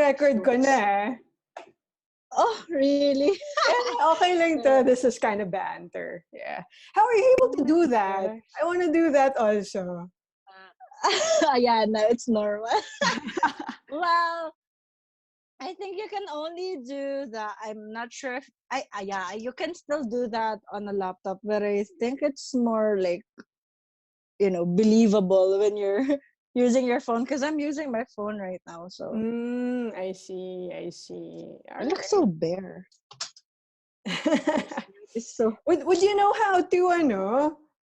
record ko na eh. Oh, really? Yeah, okay lang to. This is kind of banter. Yeah. How are you able to do that? I want to do that also. Yeah, no, it's normal. Well, I think you can only do that. I'm not sure if yeah, you can still do that on a laptop, but I think it's more like, believable when you're using your phone, because I'm using my phone right now. So I see. I see. I All look so bare. right. It's so Would you know how to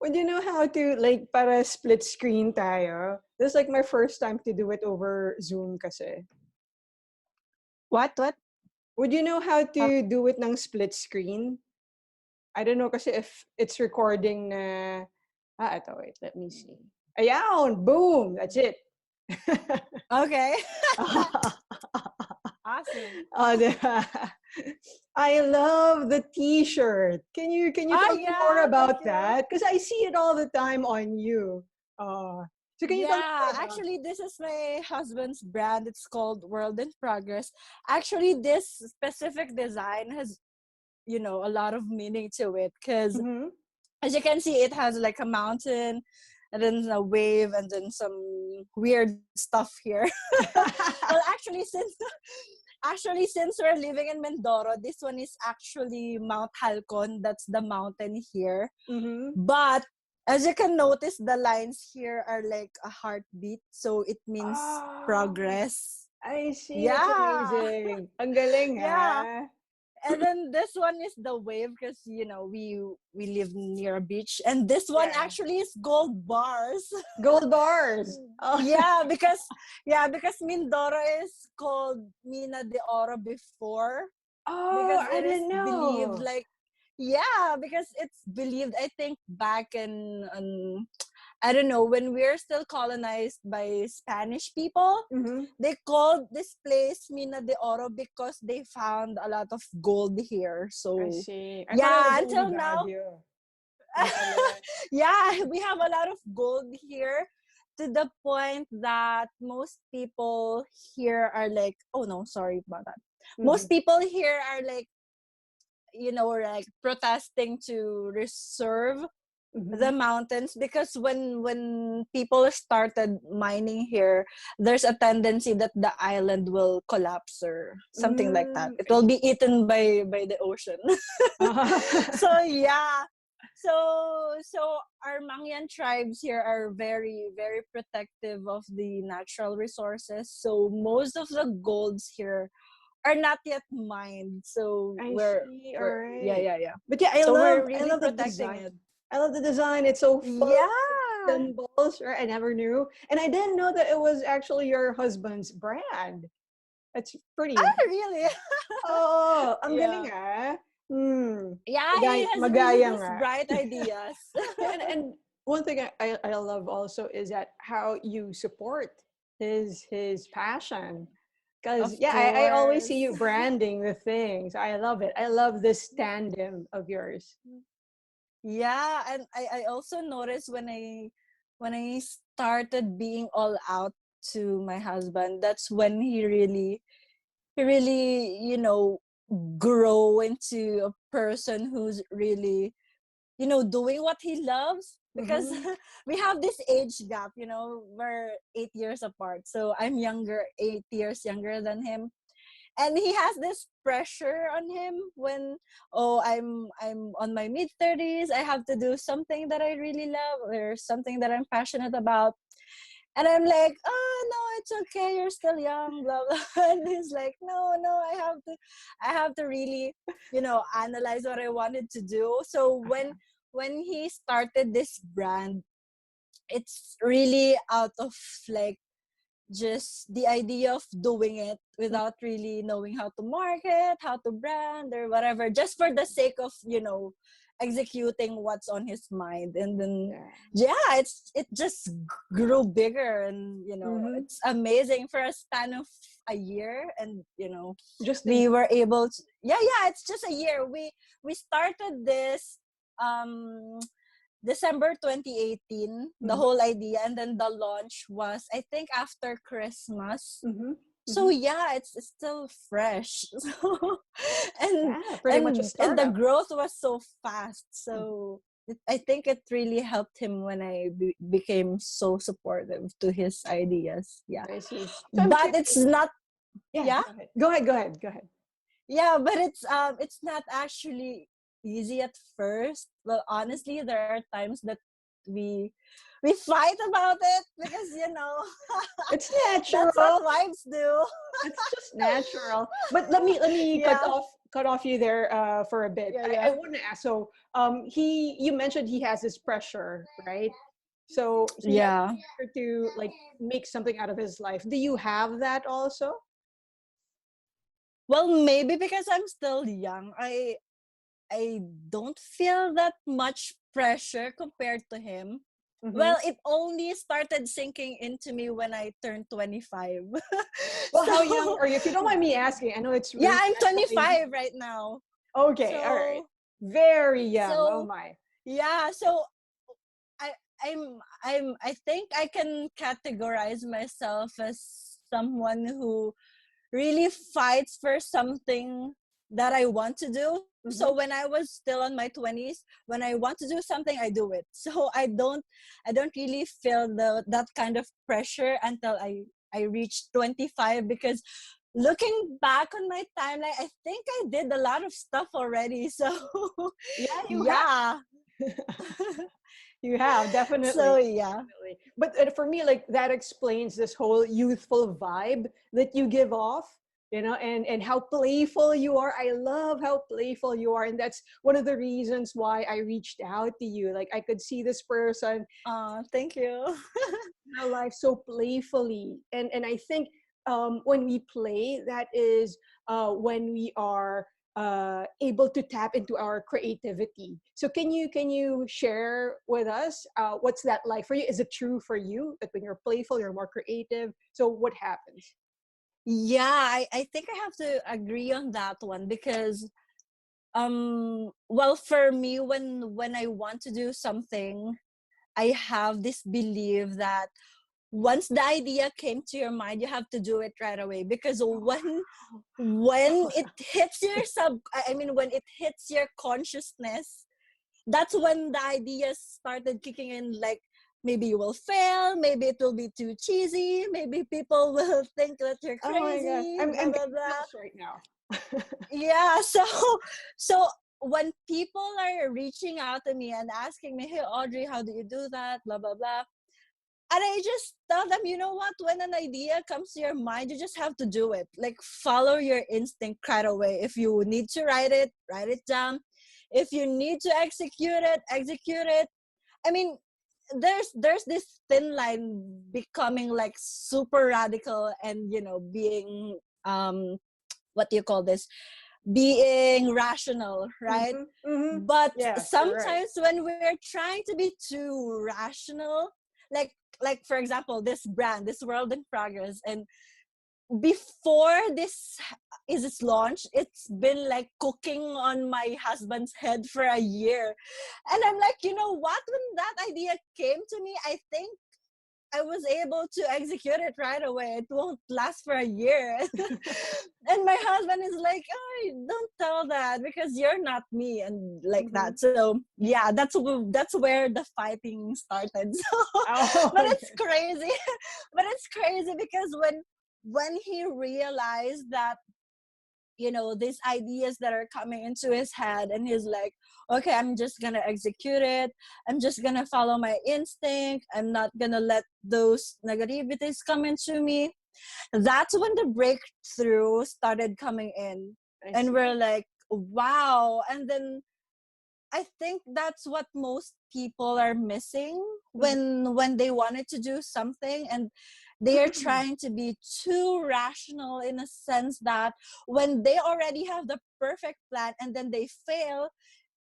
Would you know how to like para split screen tayo? This is like my first time to do it over Zoom kasi. what? Would you know how to do it ng split screen? I don't know kasi if it's recording na ito, wait, let me see. Ayan, boom, that's it. Okay. Awesome. Diba? I love the t-shirt. Can you tell me more about that? Because I see it all the time on you. So can you tell me more about Actually, this is my husband's brand. It's called World in Progress. Actually, this specific design has, a lot of meaning to it, because as you can see, it has like a mountain and then a wave and then some weird stuff here. Well, since we're living in Mindoro, this one is actually Mount Halcon. That's the mountain here. But as you can notice, the lines here are like a heartbeat, so it means progress. I see. Yeah. It's amazing. Ang galing, Yeah. ha? And then this one is the wave, because we live near a beach, and this one actually is gold bars. Gold bars. Oh. because Mindoro is called Mina de Oro before. Oh, Because I it is didn't know. believed because it's believed, I think, back in I don't know, when we're still colonized by Spanish people, they called this place Mina de Oro because they found a lot of gold here. So I see. until now, we have a lot of gold here, to the point that most people here are like, oh no, sorry about that. Most people here are like, like protesting to reserve the mountains, because when people started mining here, there's a tendency that the island will collapse or something like that. It will be eaten by the ocean. So so our Mangyan tribes here are very, very protective of the natural resources. So most of the golds here are not yet mined. So yeah. But yeah, So we're I really love the protecting design. it. I love the design. It's so fun. Yeah. Symbols, right? I never knew. And I didn't know that it was actually your husband's brand. That's pretty. Really? Oh, ang galing ah. Yeah, he has really these ah. bright ideas. and one thing I love also is that how you support his passion. Because I always see you branding the things. I love it. I love this tandem of yours. Yeah, and I also noticed when I started being all out to my husband, that's when he really, grow into a person who's really, doing what he loves. Because we have this age gap, we're 8 years apart. So I'm 8 years younger than him. And he has this pressure on him when, I'm on my mid-30s, I have to do something that I really love or something that I'm passionate about. And I'm like, oh no, it's okay, you're still young, blah blah. And he's like, no, I have to really, analyze what I wanted to do. So when he started this brand, it's really out of like just the idea of doing it without really knowing how to market, how to brand or whatever, just for the sake of, executing what's on his mind. And then it just grew bigger, and it's amazing for a span of a year. And we were able to it's just a year. We started this December 2018, the whole idea, and then the launch was, I think, after Christmas. So yeah, it's still fresh. So and Yeah, pretty much a and the startup. growth was so fast. Mm. So I think it really helped him when I became so supportive to his ideas. Yeah, I see. So I'm but it's curious. not. Yeah, Yeah, go ahead. Go ahead. Go ahead. Go ahead. yeah, but it's not actually easy at first. Well, honestly, there are times that we we fight about it because It's that's what natural. wives do. It's just natural. But let me Yeah, cut off you there for a bit. yeah, I yeah. want to ask. So he you mentioned he has this pressure, right? So he has Yeah. pressure to like make something out of his life. Do you have that also? Well, maybe because I'm still young, I don't feel that much pressure compared to him. Mm-hmm. Well, it only started sinking into me when I turned 25. Well, So, how young are you? If you don't mind me asking, I know it's yeah, really I'm actually 25 right now. okay. All right, So, very young. Oh so my. yeah, so I I think I can categorize myself as someone who really fights for something that I want to do. So when Mm-hmm. I was still on my 20s, when I want to do something, I do it. So I don't really feel that kind of pressure until I reached 25, because looking back on my timeline, I think I did a lot of stuff already. So Yeah, you have. yeah. You have So definitely. yeah. Definitely. But for me, like that explains this whole youthful vibe that you give off, and how playful you are. I love how playful you are, and that's one of the reasons why I reached out to you. Like I could see this person Thank you. our life so playfully, and I think when we play, that is when we are able to tap into our creativity. So can you share with us what's that like for you? Is it true for you that when you're playful you're more creative? So what happens? Yeah, I think I have to agree on that one, because well, for me, when I want to do something, I have this belief that once the idea came to your mind, you have to do it right away, because when it hits your when it hits your consciousness, that's when the ideas started kicking in. Like, maybe you will fail, maybe it will be too cheesy, maybe people will think that you're Oh my god, crazy, I'm blah blah getting blah. chills right now. Yeah. So when people are reaching out to me and asking me, hey Audrey, how do you do that, blah blah blah, and I just tell them, you know what, when an idea comes to your mind, you just have to do it. Like, follow your instinct right away. If you need to write it down. If you need to execute it. I mean, there's this thin line becoming like super radical, and being what do you call this, being rational, right? Mm-hmm, mm-hmm. But Yes, you're right. sometimes when we're trying to be too rational, like for example, this brand, this World in Progress, and before this is launched, it's been like cooking on my husband's head for a year. And I'm like, you know what, when that idea came to me, I think I was able to execute it right away. It won't last for a year. And my husband is like, oh, don't tell that, because you're not me, and like Mm-hmm. that. So yeah, that's where the fighting started. So, Oh, but it's okay. crazy. But it's crazy because when he realized that, these ideas that are coming into his head, and he's like, okay, I'm just gonna execute it, I'm just gonna follow my instinct, I'm not gonna let those negativities come into me. That's when the breakthrough started coming in. I And see. we're like, wow. And then I think that's what most people are missing when they wanted to do something, and they are Mm-hmm. trying to be too rational, in a sense that when they already have the perfect plan and then they fail,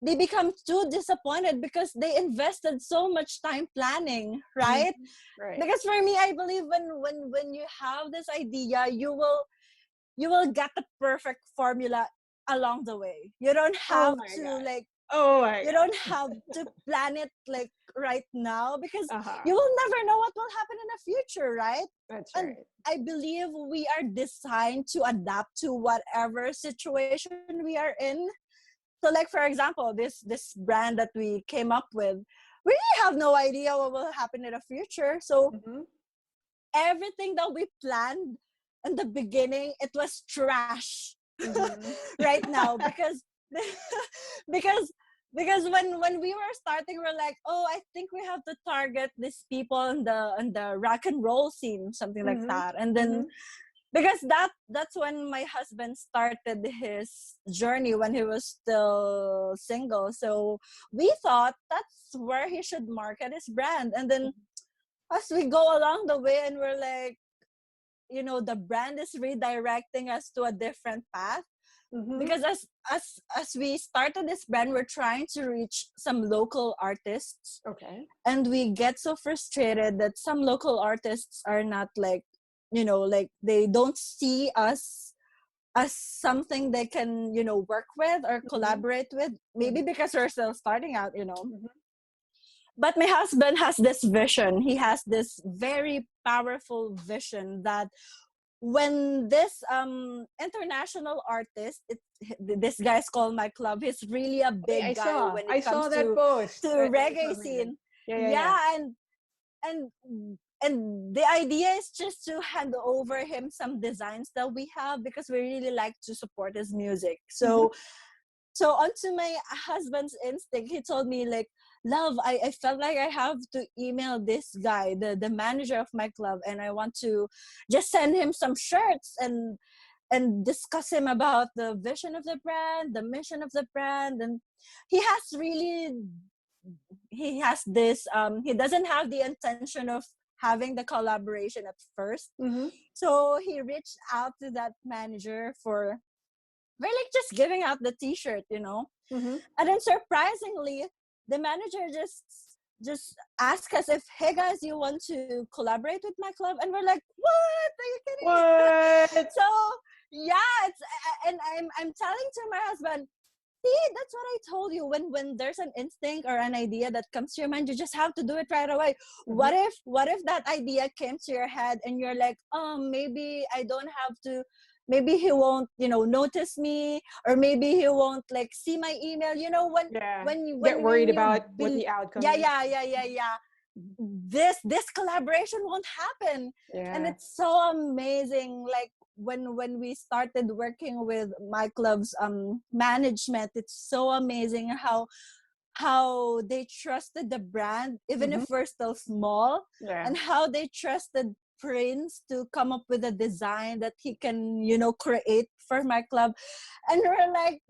they become too disappointed because they invested so much time planning, right? Mm-hmm. Right. Because for me, I believe when you have this idea, you will get the perfect formula along the way. You don't Oh have my to god. like Oh my You don't have to plan it like right now, because God. Uh-huh. you will never know what will happen in the future, right? That's And right. I believe we are designed to adapt to whatever situation we are in. So like, for example, this brand that we came up with, we really have no idea what will happen in the future. So Mm-hmm. everything that we planned in the beginning, it was trash Mm-hmm. right now, because because when we were starting, we're like, oh, I think we have to target these people in the rock and roll scene, something like Mm-hmm. that. And then Mm-hmm. because that's when my husband started his journey when he was still single. So we thought that's where he should market his brand. And then as we go along the way, and we're like, the brand is redirecting us to a different path, Mm-hmm. because as we started this brand, we're trying to reach some local artists, Okay. and we get so frustrated that some local artists are not like, like they don't see us as something they can, work with or Mm-hmm. collaborate with, maybe Mm-hmm. because we're still starting out. Mm-hmm. But my husband has this vision. He has this very powerful vision that when this international artist, this guy's called my club, he's really a Oh, yeah, big guy when it I saw comes that to post. I saw reggae something. scene. Yeah, yeah, yeah. Yeah. And and the idea is just to hand over him some designs that we have, because we really like to support his music. Mm-hmm. So onto my husband's instinct, he told me like, love, I felt like I have to email this guy, the manager of my club, and I want to just send him some shirts and discuss him about the vision of the brand, the mission of the brand. And he has really, he has this, he doesn't have the intention of having the collaboration at first. Mm-hmm. So he reached out to that manager for, we're like just giving out the t-shirt. Mm-hmm. And then surprisingly, the manager just asked us if, hey guys, you want to collaborate with my club? And we're like, what? Are you kidding me? What? So yeah, and I'm telling to my husband, see, that's what I told you. When there's an instinct or an idea that comes to your mind, you just have to do it right away. Mm-hmm. What if that idea came to your head and you're like, maybe I don't have to, maybe he won't, notice me, or maybe he won't like see my email. When Yeah. when you Get when worried when you about what the outcome yeah, is. yeah, yeah, yeah, yeah. This collaboration won't happen. And Yeah. it's so amazing, like when we started working with my club's management, it's so amazing how they trusted the brand even Mm-hmm. if we're still small, Yeah. and how they trusted Prince to come up with a design that he can create for my club. And we're like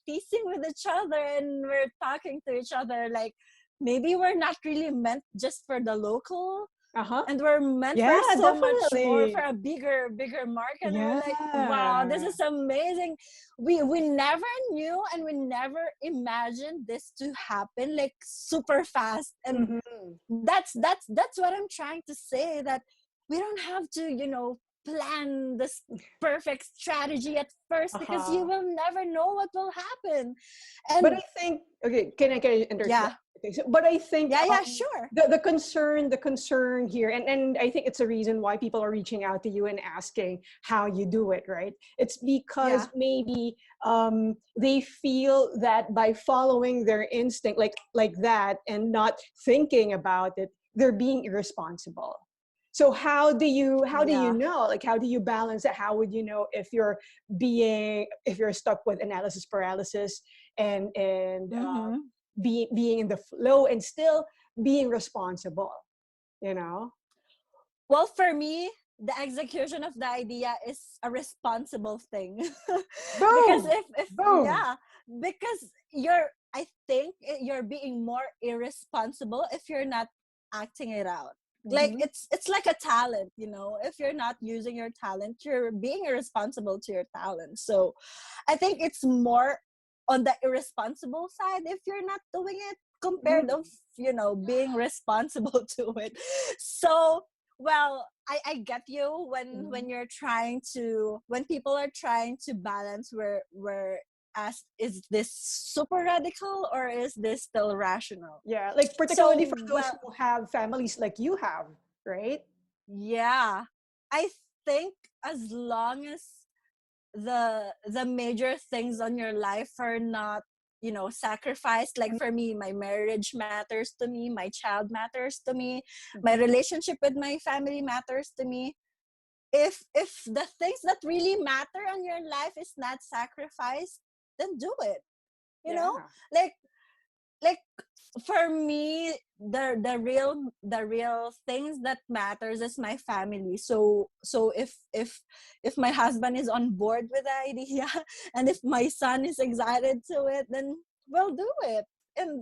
teasing with each other, and we're talking to each other like, maybe we're not really meant just for the local, Uh-huh. and we're meant for Yeah, so much more, for definitely. a bigger market. And we're like, wow, this Yeah. is amazing. We never knew, and we never imagined this to happen like super fast. And Mm-hmm. that's what I'm trying to say, that we don't have to plan this perfect strategy at first, because you Uh-huh. will never know what will happen. But And I think, okay, can I interject? yeah, Okay, so, but I think yeah, sure. the concern here, and I think it's a reason why people are reaching out to you and asking how you do it, right? It's because Yeah. maybe they feel that by following their instinct like that and not thinking about it, they're being irresponsible. So how do you Yeah. know, like, how do you balance it? How would you know if you're stuck with analysis paralysis and Mm-hmm. being in the flow and still being responsible, you know? Well, for me, the execution of the idea is a responsible thing. Because Boom, if boom. yeah, because I think you're being more irresponsible if you're not acting it out. Like Hmm. it's like a talent. If you're not using your talent, you're being irresponsible to your talent. So I think it's more on the irresponsible side if you're not doing it, compared of being responsible to it. So, well, I get you when Hmm. you're trying to, when people are trying to balance where ask, is this super radical or is this still rational? Yeah, like particularly So, for those well, who have families like you have, right? yeah, I think as long as the major things on your life are not, sacrificed. Like for me, my marriage matters to me, my child matters to me, my Mhm. relationship with my family matters to me. If the things that really matter on your life is not sacrificed, then do it, you know Yeah. like like for me, the real things that matters is my family. So if my husband is on board with the idea and if my son is excited to it, then we'll do it. And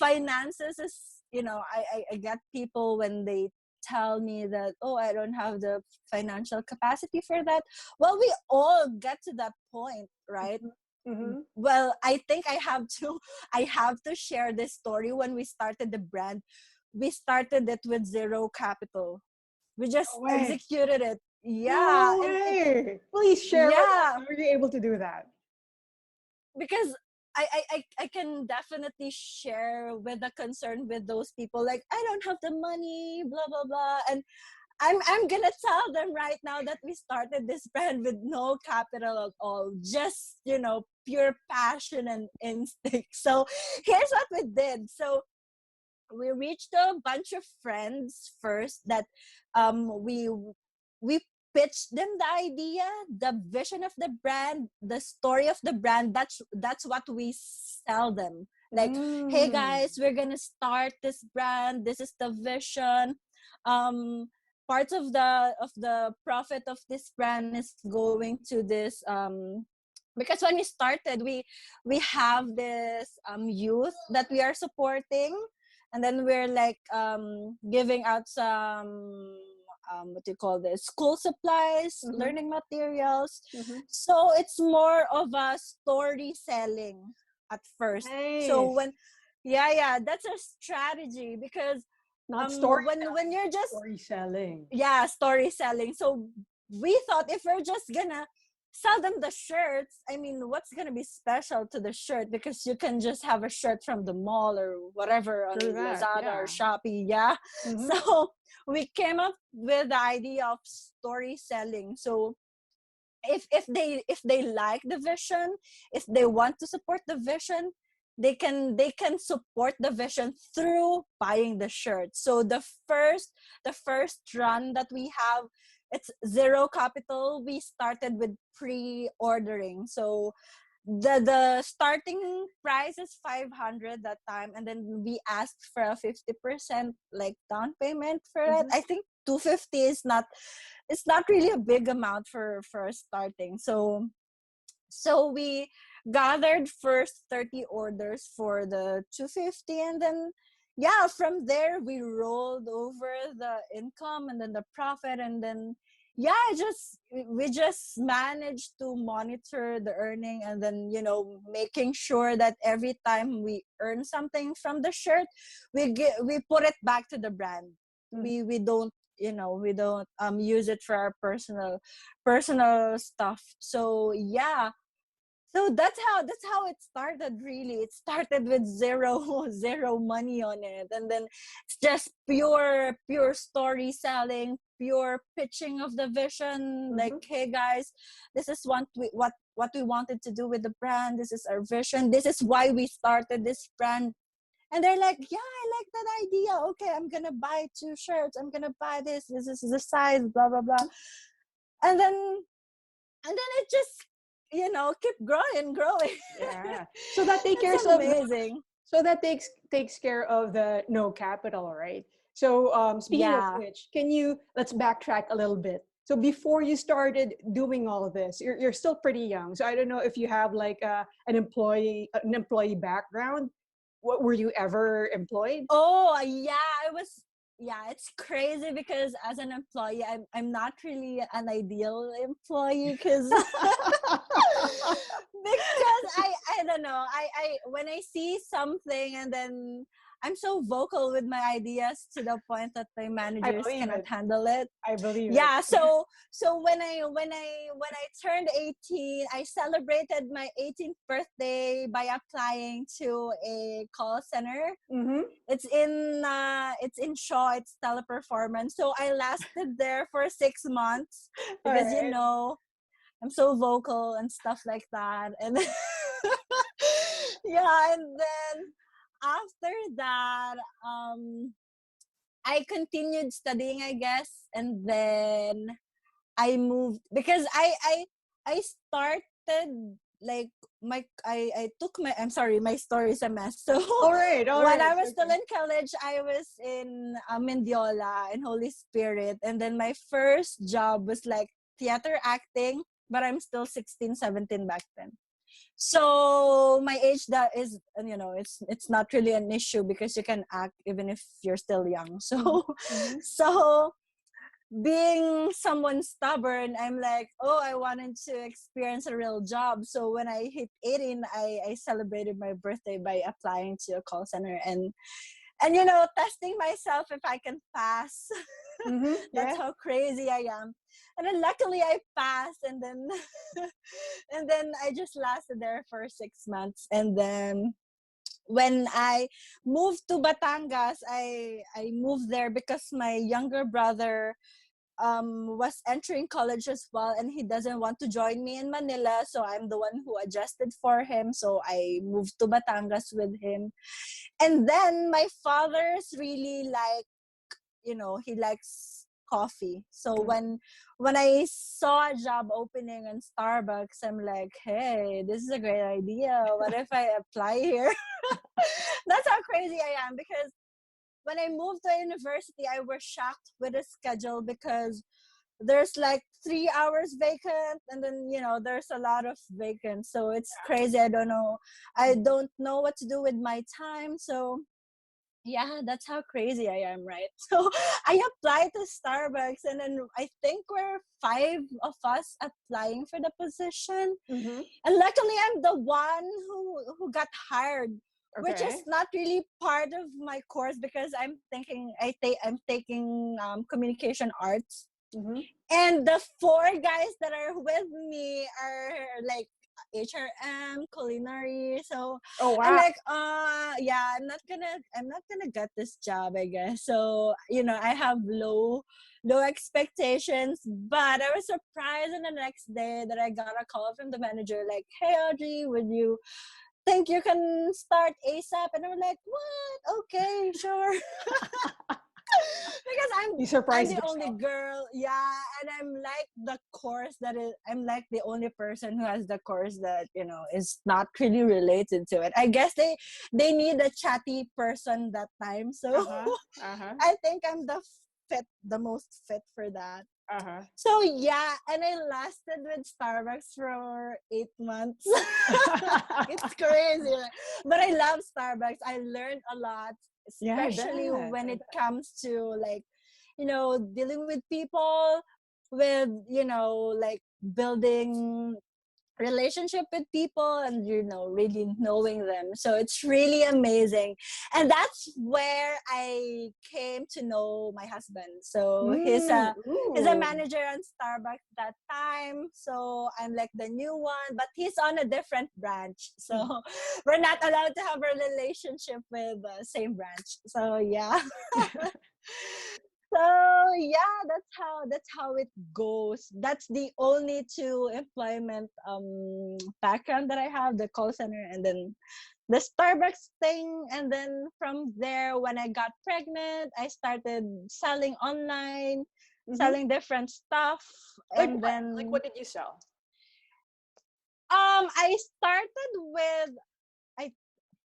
finances is, I get people when they tell me that, oh, I don't have the financial capacity for that. Well, we all get to that point, right? Mm-hmm. Well, I think I have to share this story. When we started the brand, we started it with zero capital. We just No way. executed it. Yeah, No and it's way. Please share with us. yeah, How are you able to do that? because I can definitely share with the concern with those people, like, I don't have the money, blah blah blah. And I'm gonna tell them right now that we started this brand with no capital at all, just pure passion and instinct. So here's what we did. So we reached a bunch of friends first that we pitched them the idea, the vision of the brand, the story of the brand. That's what we sell them. Like, hey Mm. guys, we're gonna start this brand. This is the vision. Um, Parts of the profit of this brand is going to this, because when we started, we have this youth that we are supporting, and then we're like giving out some, what do you call this, school supplies, Mm-hmm. learning materials. Mm-hmm. So it's more of a story selling at first. So Nice. when yeah, that's a strategy, because Not when storytelling, you're just story selling. yeah, story selling. So we thought, if we're just gonna sell them the shirts, I mean, what's gonna be special to the shirt? Because you can just have a shirt from the mall or whatever on True that. Lazada or Yeah. Shopee. Yeah. Mm-hmm. So we came up with the idea of story selling. So if they like the vision, if they want to support the vision, they can support the vision through buying the shirt. So the first run that we have, it's zero capital. We started with pre-ordering. So the starting price is 500 that time, and then we asked for a 50% like down payment for it. Mm-hmm. I think 250 is not, it's not really a big amount for starting. So we gathered first 30 orders for the 250, and then yeah, from there we rolled over the income and then the profit, and then yeah, we just managed to monitor the earning, and then making sure that every time we earn something from the shirt, we put it back to the brand. We don't, use it for our personal stuff. So yeah, so that's how it started. Really, it started with zero zero money on it, and then it's just pure story selling, pure pitching of the vision. Like, Mm-hmm. hey guys, this is what we wanted to do with the brand. This is our vision. This is why we started this brand. And they're like, yeah, I like that idea. Okay, I'm gonna buy 2 shirts. I'm gonna buy this. This is the size. Blah blah blah. And then it just keep growing. Yeah. So that take It's cares of the, amazing. so that takes care of the no capital, right? So speaking of Yeah. which, can you, let's backtrack a little bit. So before you started doing all of this, you're still pretty young. So I don't know if you have like an employee background. What, were you ever employed? Oh yeah, yeah, it's crazy because as an employee, I'm not really an ideal employee, because because I don't know, I when I see something and then I'm so vocal with my ideas to the point that my I managers believe cannot it. handle it. I believe it. Yeah, so when I turned 18, I celebrated my 18th birthday by applying to a call center. Mm-hmm. It's in Shaw, it's teleperformance. So I lasted there for 6 months All because right. I'm so vocal and stuff like that. And yeah, and then after that, I continued studying, I guess, and then I moved because I started like I took my I'm sorry, my story is a mess. So All right. All when right. I was still Okay. in college, I was in Mendiola in Holy Spirit, and then my first job was like theater acting, but I'm still 16, 17 back then. So my age, that is, it's not really an issue because you can act even if you're still young. Mm-hmm. So Mm-hmm. so being someone stubborn, I'm like, oh, I wanted to experience a real job. So when I hit 18, I celebrated my birthday by applying to a call center and testing myself if I can pass. Mm-hmm. That's Yeah. how crazy I am. And then luckily I passed, and then and then I just lasted there for 6 months. And then when I moved to Batangas, I moved there because my younger brother was entering college as well, and he doesn't want to join me in Manila, so I'm the one who adjusted for him. So I moved to Batangas with him. And then my father's really like, he likes coffee. So when I saw a job opening in Starbucks, I'm like, hey, this is a great idea. What if I apply here? That's how crazy I am, because when I moved to university, I was shocked with the schedule because there's like 3 hours vacant, and then there's a lot of vacant. So it's crazy. I don't know what to do with my time. So yeah, that's how crazy I am, right? So I applied to Starbucks, and then I think we're five of us applying for the position. Mm-hmm. And luckily, I'm the one who got hired, which is Okay. not really part of my course because I'm taking communication arts, Mm-hmm. and the four guys that are with me are like HRM, culinary. So Oh I'm wow. like, yeah, I'm not gonna get this job, I guess. So I have low expectations, but I was surprised on the next day that I got a call from the manager like, hey Audrey, would you think you can start ASAP? And I'm like, what? Okay, sure. Because I'm You I'm surprised the only yourself. girl, yeah, and I'm like the only person who has the course that is not really related to it. I guess they need a chatty person that time, so Uh-huh. Uh-huh. I think I'm the most fit for that. Uh-huh. So yeah, and I lasted with Starbucks for 8 months. It's crazy, but I love Starbucks. I learned a lot, Yeah, I especially bet. when I it bet. comes to like, dealing with people, with like building relationship with people, and really knowing them. So it's really amazing, and that's where I came to know my husband. So he's Mm. a Ooh. manager on Starbucks that time, so I'm like the new one, but he's on a different branch, so Mhm. we're not allowed to have a relationship with the same branch. So yeah. So yeah, that's how it goes. That's the only two employment background that I have, the call center and then the Starbucks thing. And then from there, when I got pregnant, I started selling online, Mm-hmm. selling different stuff. Like And what? Like what then did you sell? I started with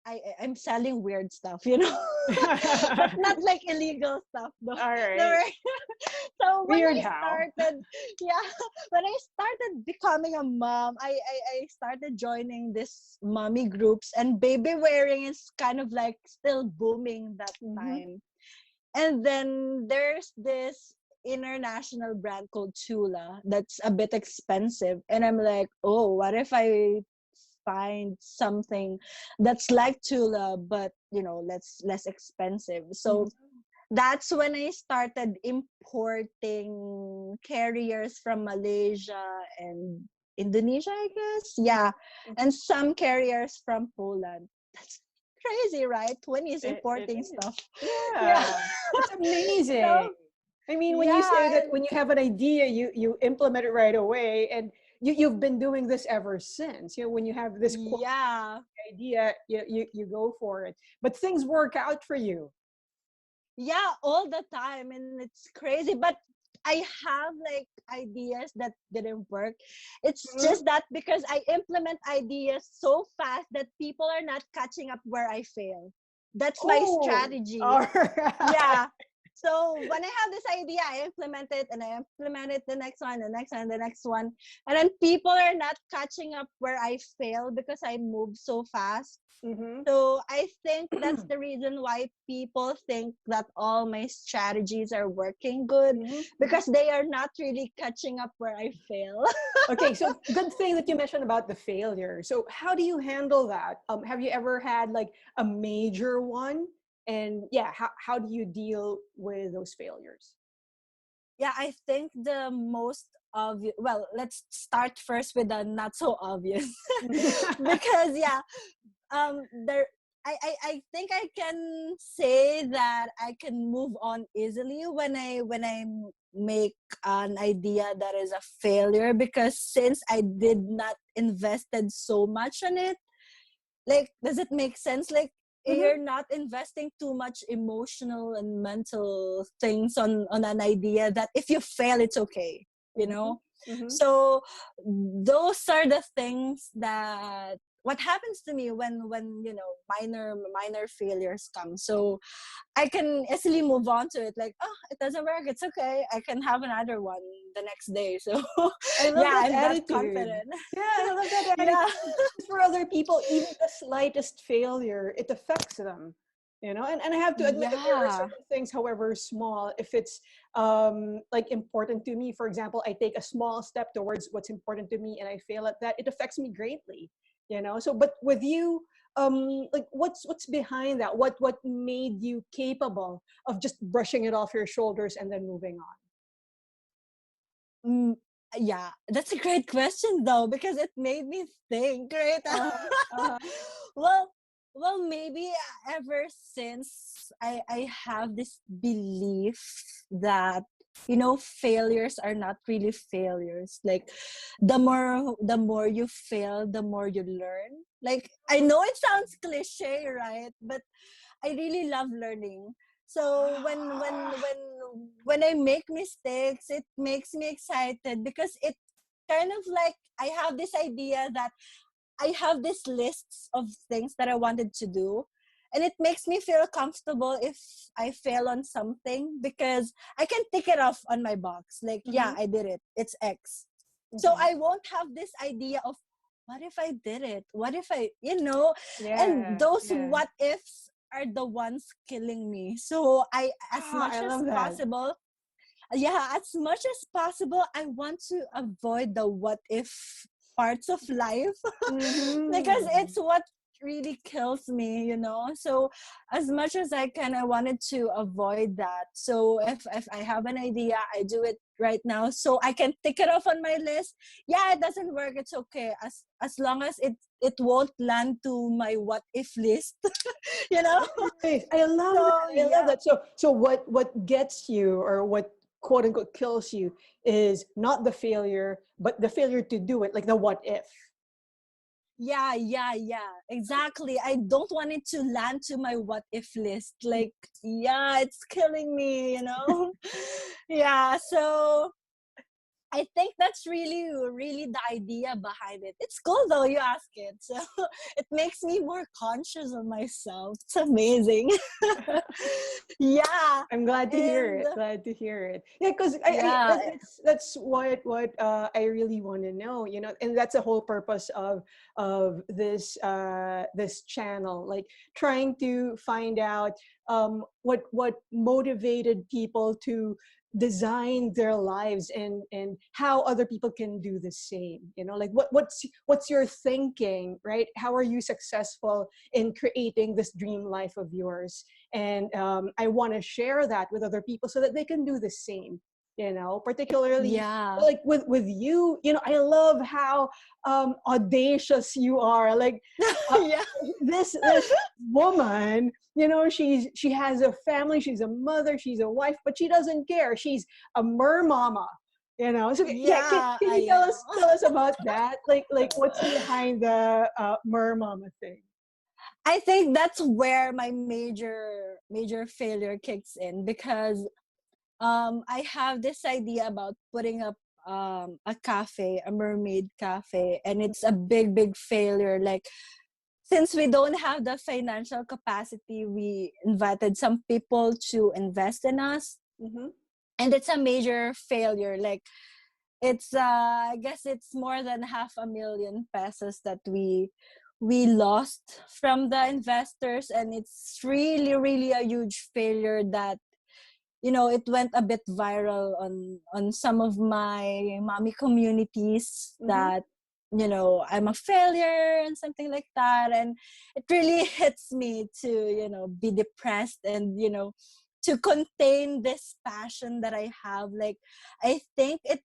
I I'm selling weird stuff, but not like illegal stuff though. All No, right. right? So when Weird I how? started, yeah, when I started becoming a mom, I started joining this mommy groups, and baby wearing is kind of like still booming that Mm-hmm. time. And then there's this international brand called Tula that's a bit expensive. And I'm like, oh, what if I find something that's like Tula, but less expensive. So that's when I started importing carriers from Malaysia and Indonesia, I guess. Yeah. And some carriers from Poland. That's crazy, right? 20s It importing is. stuff. Yeah. Yeah. It's amazing. So, I mean, when you say yeah. that when you have an idea, you implement it right away, and you've been doing this ever since. When you have this quote Yeah. idea, you go for it. But things work out for you. Yeah, all the time. And it's crazy. But I have like ideas that didn't work. It's Mhm. just that because I implement ideas so fast that people are not catching up where I fail. That's my Oh, strategy. all right. Yeah. So when I have this idea, I implement it and I implement it the next one, the next one, the next one. And then people are not catching up where I fail because I move so fast. Mm-hmm. So I think that's the reason why people think that all my strategies are working good Mm-hmm. because they are not really catching up where I fail. Okay, so good thing that you mentioned about the failure. So how do you handle that? Have you ever had like a major one? And yeah, how do you deal with those failures? Yeah, I think the most obvious, well, let's start first with the not so obvious. Because yeah, there I think I can say that I can move on easily when I make an idea that is a failure, because since I did not invested so much on it, like, does it make sense? Like, Mhm. you're not investing too much emotional and mental things on an idea that if you fail, it's okay, you Mhm. know? Mhm. So those are the things that what happens to me when minor failures come. So I can easily move on to it, like, oh, it doesn't work, it's okay, I can have another one the next day. So I love yeah, that I'm that attitude. confident. Yeah, I love that Yeah. attitude. Because for other people, even the slightest failure, it affects them. And I have to admit that there are Yeah. certain things, however small, if it's like important to me. For example, I take a small step towards what's important to me and I fail at that, it affects me greatly. So but with you, like what's behind that? What made you capable of just brushing it off your shoulders and then moving on? Mm, yeah, that's a great question though, because it made me think, right? Uh-huh. Uh-huh. well, well, maybe ever since I have this belief that failures are not really failures. Like, the more you fail, the more you learn. Like, I know it sounds cliche, right? But I really love learning. So when I make mistakes, it makes me excited because it kind of like I have this idea that I have this lists of things that I wanted to do. And it makes me feel comfortable if I fail on something because I can tick it off on my box. Like, yeah, Mhm. I did it. It's X. So Mhm. I won't have this idea of what if I did it? What if and Yeah, those yeah. what ifs are the ones killing me. So as Ah, much I as love that. possible, yeah, as much as possible, I want to avoid the what if parts of life because Mm-hmm. it's what really kills me. So as much as I can, I wanted to avoid that. So if I have an idea, I do it right now so I can tick it off on my list. Yeah, it doesn't work, it's okay, as long as it won't land to my what if list. you know Nice. I love that. so I love yeah. that. So what gets you, or what quote unquote kills you, is not the failure, but the failure to do it, like the what if. Yeah, exactly. I don't want it to land to my what if list. Like, yeah, it's killing me. Yeah, so I think that's really, really the idea behind it. It's cool though, you ask it. So it makes me more conscious of myself. It's amazing. Yeah. I'm glad to hear And it. Glad to hear it. Yeah, because yeah, that's what I really want to know. And that's the whole purpose of this channel, like trying to find out what motivated people design their lives, and how other people can do the same. Like what's your thinking, right? How are you successful in creating this dream life of yours? And I want to share that with other people so that they can do the same. Particularly Yeah. like with you. I love how audacious you are. Like uh, Yeah. this woman, she has a family, she's a mother, she's a wife, but she doesn't care. She's a mermomma. So yeah, Yeah, can you I tell know. us about that? Like what's behind the mermomma thing? I think that's where my major failure kicks in, because I have this idea about putting up a cafe, a mermaid cafe, and it's a big failure. Like, since we don't have the financial capacity, we invited some people to invest in us, Mm-hmm. and it's a major failure. Like, it's I guess it's more than 500,000 pesos that we lost from the investors, and it's really a huge failure that, it went a bit viral on some of my mommy communities, Mm-hmm. that I'm a failure and something like that. And it really hits me to be depressed, and to contain this passion that I have. Like, I think it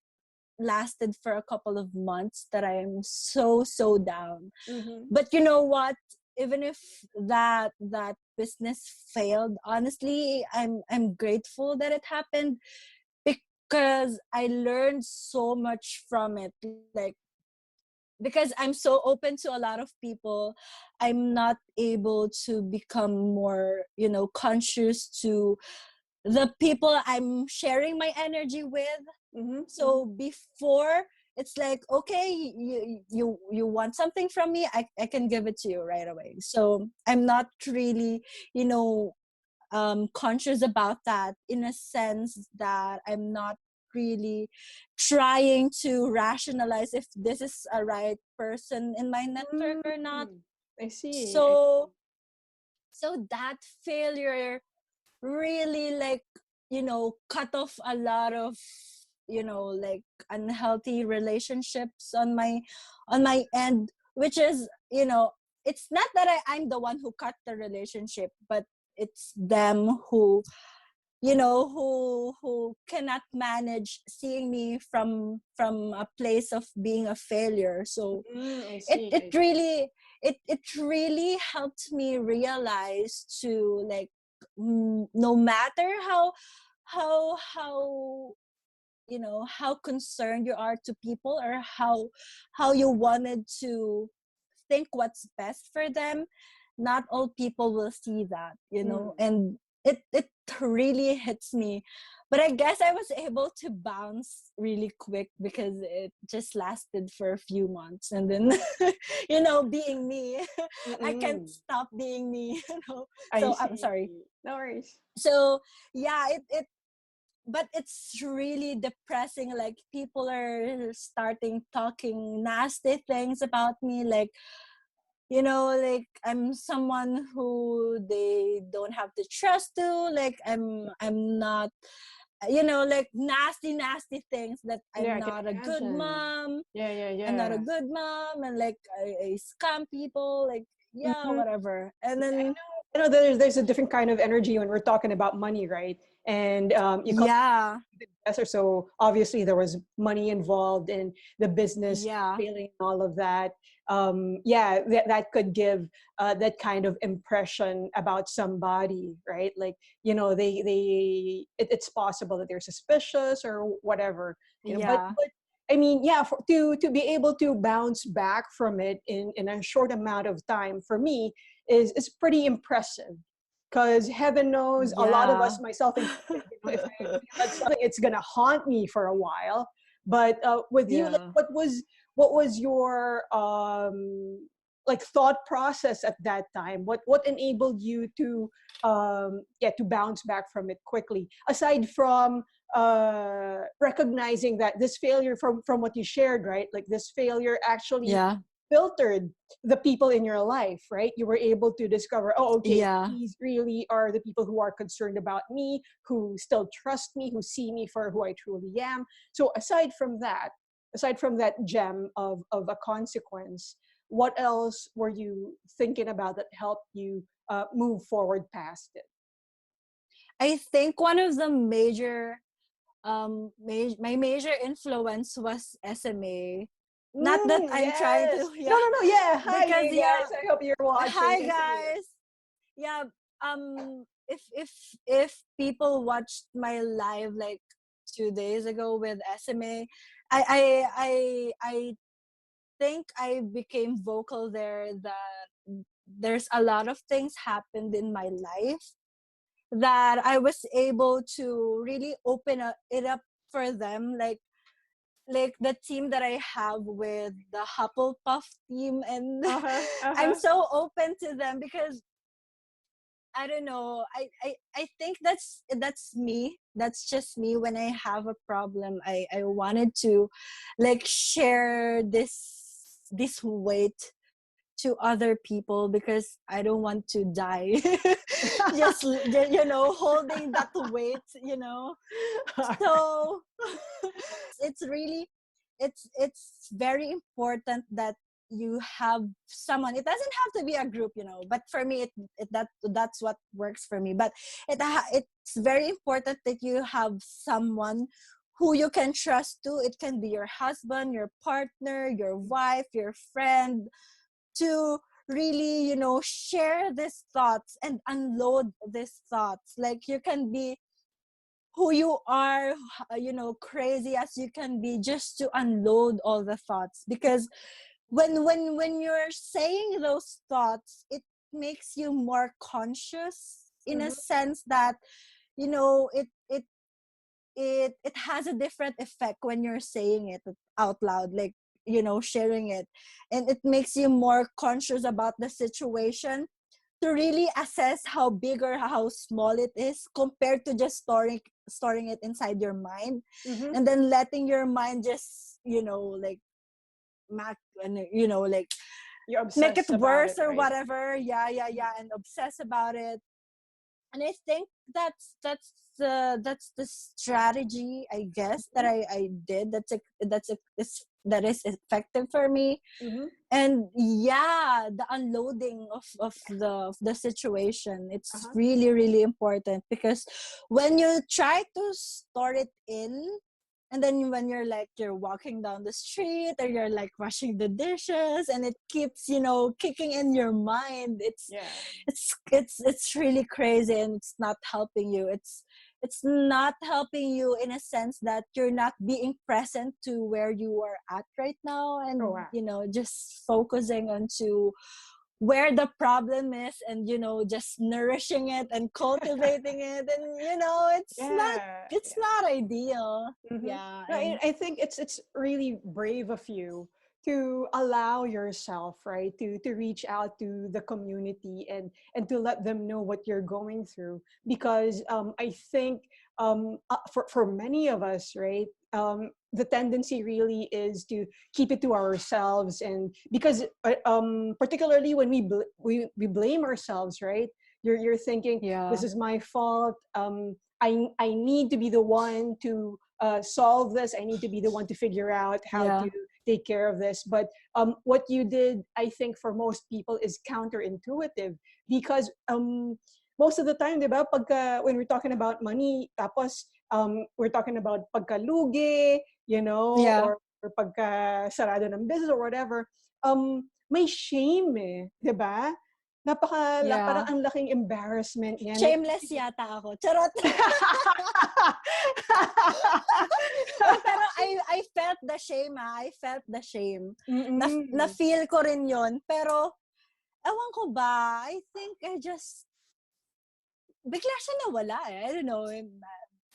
lasted for a couple of months that I'm so down. Mm-hmm. But you know what, even if that business failed, honestly, I'm grateful that it happened, because I learned so much from it. Like, because I'm so open to a lot of people, I'm not able to become more conscious to the people I'm sharing my energy with. Mm-hmm. Mm-hmm. So before, it's like, okay, you want something from me, I can give it to you right away. So I'm not really you know conscious about that, in a sense that I'm not really trying to rationalize if this is a right person in my network or not. Mm. I see. I so see. so that failure really, like, cut off a lot of like unhealthy relationships on my end, which is, it's not that I'm the one who cut the relationship, but it's them who cannot manage seeing me from a place of being a failure. So I it see. it I see. really it really helped me realize to, like, no matter how how concerned you are to people, or how you wanted to think what's best for them, not all people will see that, Mm. and it really hits me. But I guess I was able to bounce really quick, because it just lasted for a few months, and then being me, I can't Mm-mm. stop being me. I So I'm see. sorry. No worries. So yeah, it but it's really depressing. Like, people are starting talking nasty things about me, like, like I'm someone who they don't have to trust to, like I'm not, like nasty things, that Yeah, I'm I can not a good imagine. mom. Yeah, yeah, I'm not a yeah. good mom, and like I scam people, like, yeah, Mhm. whatever. And I then know. I know there's a different kind of energy when we're talking about money, right? And you come yeah, to the investor, so obviously there was money involved in the business yeah, failing and all of that. Yeah, that could give that kind of impression about somebody, right? Like, it's possible that they're suspicious or whatever, but yeah, I mean, yeah, to be able to bounce back from it in a short amount of time, for me, is pretty impressive. Because heaven knows, a lot of us, yeah. myself included, if I fail at something, it's gonna haunt me for a while. But with you, like, Yeah. what was your like thought process at that time? What enabled you to to bounce back from it quickly? Aside from recognizing that this failure, from what you shared, right? Like, this failure actually Yeah. filtered the people in your life, right? You were able to discover, oh, okay, Yeah. these really are the people who are concerned about me, who still trust me, who see me for who I truly am. So aside from that gem of a consequence, what else were you thinking about that helped you move forward past it? I think one of the my major influence was SMA. Not that I'm trying Yes. to, No, yeah, no, no. Yeah. Hi, because you yeah, guys. I hope you're watching. hi Continue. guys. Yeah, if people watched my live like 2 days ago with SMA, I think I became vocal there that there's a lot of things happened in my life that I was able to really it up for them, like the team that I have with the Hufflepuff team, and Uh huh. Uh I'm huh. so open to them because I don't know. I think that's me. That's just me. When I have a problem, I wanted to like share this weight to other people because I don't want to die. just holding that weight. So it's really it's very important that you have someone. It doesn't have to be a group, but for me that's what works for me. But it's very important that you have someone who you can trust to. It can be your husband, your partner, your wife, your friend, to really share these thoughts and unload these thoughts. Like, you can be who you are, crazy as you can be, just to unload all the thoughts. Because when you're saying those thoughts, it makes you more conscious, in a Mm-hmm. sense that you know it it it has a different effect when you're saying it out loud, like, sharing it. And it makes you more conscious about the situation, to really assess how big or how small it is, compared to just storing it inside your mind, Mm-hmm. and then letting your mind just like mac and like You're make it obsessed about worse it, or right? whatever. Yeah, and obsess about it. And I think that's the strategy, I guess, that I did. That is effective for me. Mm-hmm. And yeah, the unloading of the situation, it's Uh-huh. really really important. Because when you try to store it in, and then when you're walking down the street, or you're like washing the dishes, and it keeps kicking in your mind, Yeah. it's really crazy, and it's not helping you. It's not helping you, in a sense that you're not being present to where you are at right now, Oh, and wow. just focusing on to where the problem is, and just nourishing it and cultivating it. And it's not Yeah. it's not ideal. Mm-hmm. Yeah. No, And I think it's really brave of you to allow yourself, right, to reach out to the community and to let them know what you're going through. Because I think for many of us, right, the tendency really is to keep it to ourselves. And because particularly when we blame ourselves, right, you're thinking, this yeah. is my fault. I need to be the one to solve this. I need to be the one to figure out how Yeah. to take care of this. But what you did, I think, for most people is counterintuitive. Because most of the time, di ba, when we're talking about money, tapos we're talking about pagkalugi, Yeah. or pagka sarado ng business or whatever, may shame eh, di ba? Parang Yeah. ang laking embarrassment niya. Shameless yata ako. Charot. Pero I felt the shame, I felt the shame. Na Mm-mm. feel ko rin yon. Pero ewan ko ba, I think I just bigla siya nawala eh.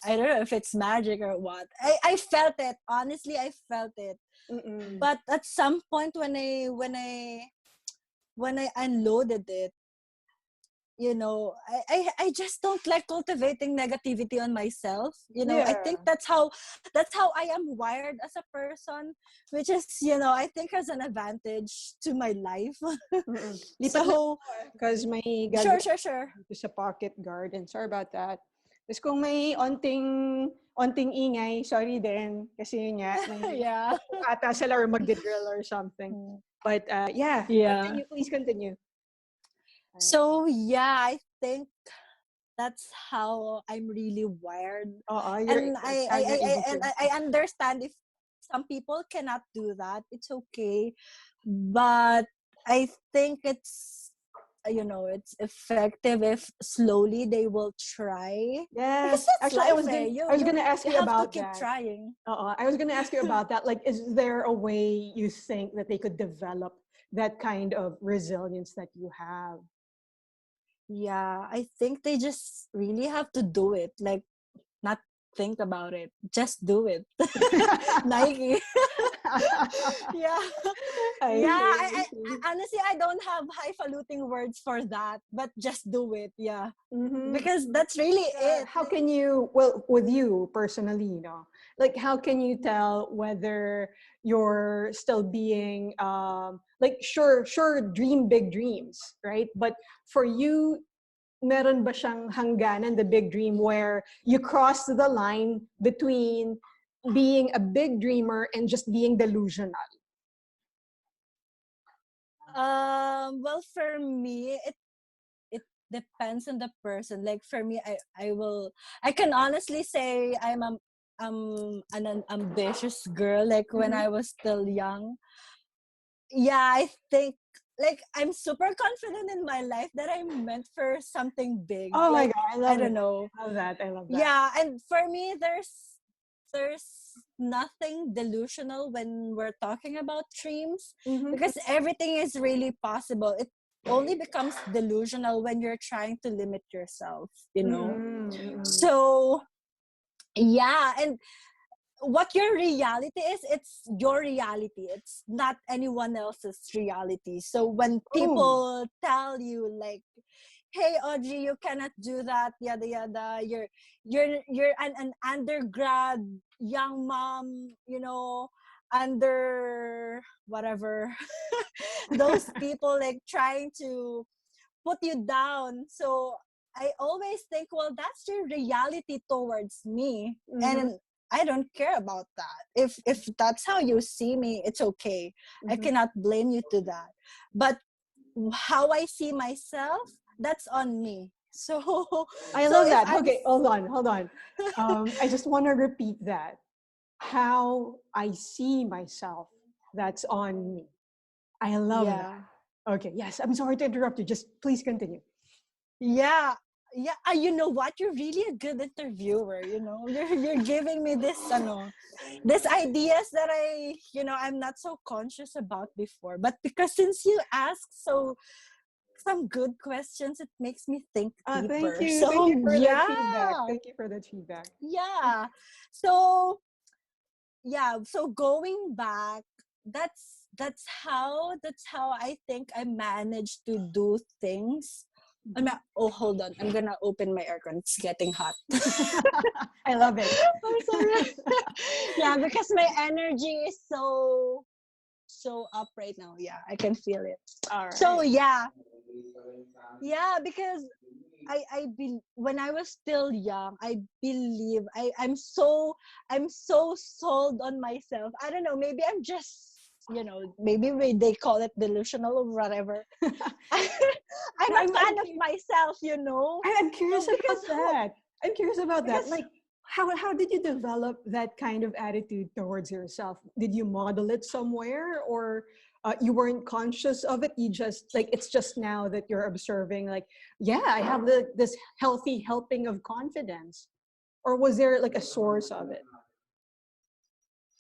I don't know if it's magic or what. I felt it. Honestly, I felt it. Mm-mm. But at some point when I unloaded it, I just don't like cultivating negativity on myself. I think Yeah. that's how I am wired as a person, which is, I think has an advantage to my life. Mm-mm. Lipat lang So ako because may sure, gagawin sure, sure. dito sa pocket garden. Sorry about that. Tapos kung may onting ingay, sorry din. Kasi yun nga, may Yeah. ata sila or magdi-drill or something. But yeah, Yeah. continue. Please continue. Alright. So yeah, I think that's how I'm really wired. Oo, And it's how you're able to. I understand if some people cannot do that. It's okay. But I think it's effective if slowly they will try, because Yes. that's Actually, I life, was eh. gonna you I was you gonna ask you you have to about keep that. trying. I was gonna ask you about that. Like, is there a way you think that they could develop that kind of resilience that you have? Yeah, I think they just really have to do it, like, not think about it, just do it. Nike. Yeah. I Yeah, see, I see. honestly, I don't have highfalutin words for that, but just do it. Yeah, Mm-hmm. because that's really it. How can you, well, with you personally, like how can you tell whether you're still being, like, sure, dream big dreams, right? But for you, meron ba siyang hangganan, the big dream, where you cross the line between being a big dreamer and just being delusional? Well, for me, it depends on the person. Like for me, I can honestly say I'm an ambitious girl. Like when Mm-hmm. I was still young, yeah, I think, like, I'm super confident in my life that I'm meant for something big. Oh my Like, God, I I love don't that. know. I love that. I love that. Yeah, and for me, there's nothing delusional when we're talking about dreams, Mm-hmm. because everything is really possible. It only becomes delusional when you're trying to limit yourself. Mm-hmm. So yeah, and what your reality is, it's your reality, it's not anyone else's reality. So when Oh. people tell you, like, hey Audrey, you cannot do that, yada yada, you're an undergrad young mom, under whatever, those people like trying to put you down. So I always think, well, that's your reality towards me, Mm-hmm. and I don't care about that. If that's how you see me, it's okay. I Mm-hmm. cannot blame you to that. But how I see myself, that's on me. So I so love if that. I'm Okay, hold on. I just want to repeat that. How I see myself, that's on me. I love yeah. that. Okay, yes, I'm sorry to interrupt you. Just please continue. Yeah. Yeah, you know what? You're really a good interviewer. You're giving me this ideas that I'm not so conscious about before. But because since you asked some good questions, it makes me think Thank deeper. you. Thank you So for that feedback. yeah, Thank you for that feedback. yeah. So yeah, so going back, that's how I think I managed to do things. Oh, hold on, I'm gonna open my aircon, it's getting hot. I love it. I'm sorry. Yeah, because my energy is so up right now. Yeah, I can feel it. All So right. yeah, because when I was still young, I believe I'm so sold on myself. I don't know, maybe I'm just, maybe they call it delusional or whatever. I'm No, a fan of myself, I'm so curious because about that. I'm curious about that. because Like, how did you develop that kind of attitude towards yourself? Did you model it somewhere, or you weren't conscious of it? You just, like, it's just now that you're observing. Like, yeah, I have this healthy helping of confidence, or was there like a source of it?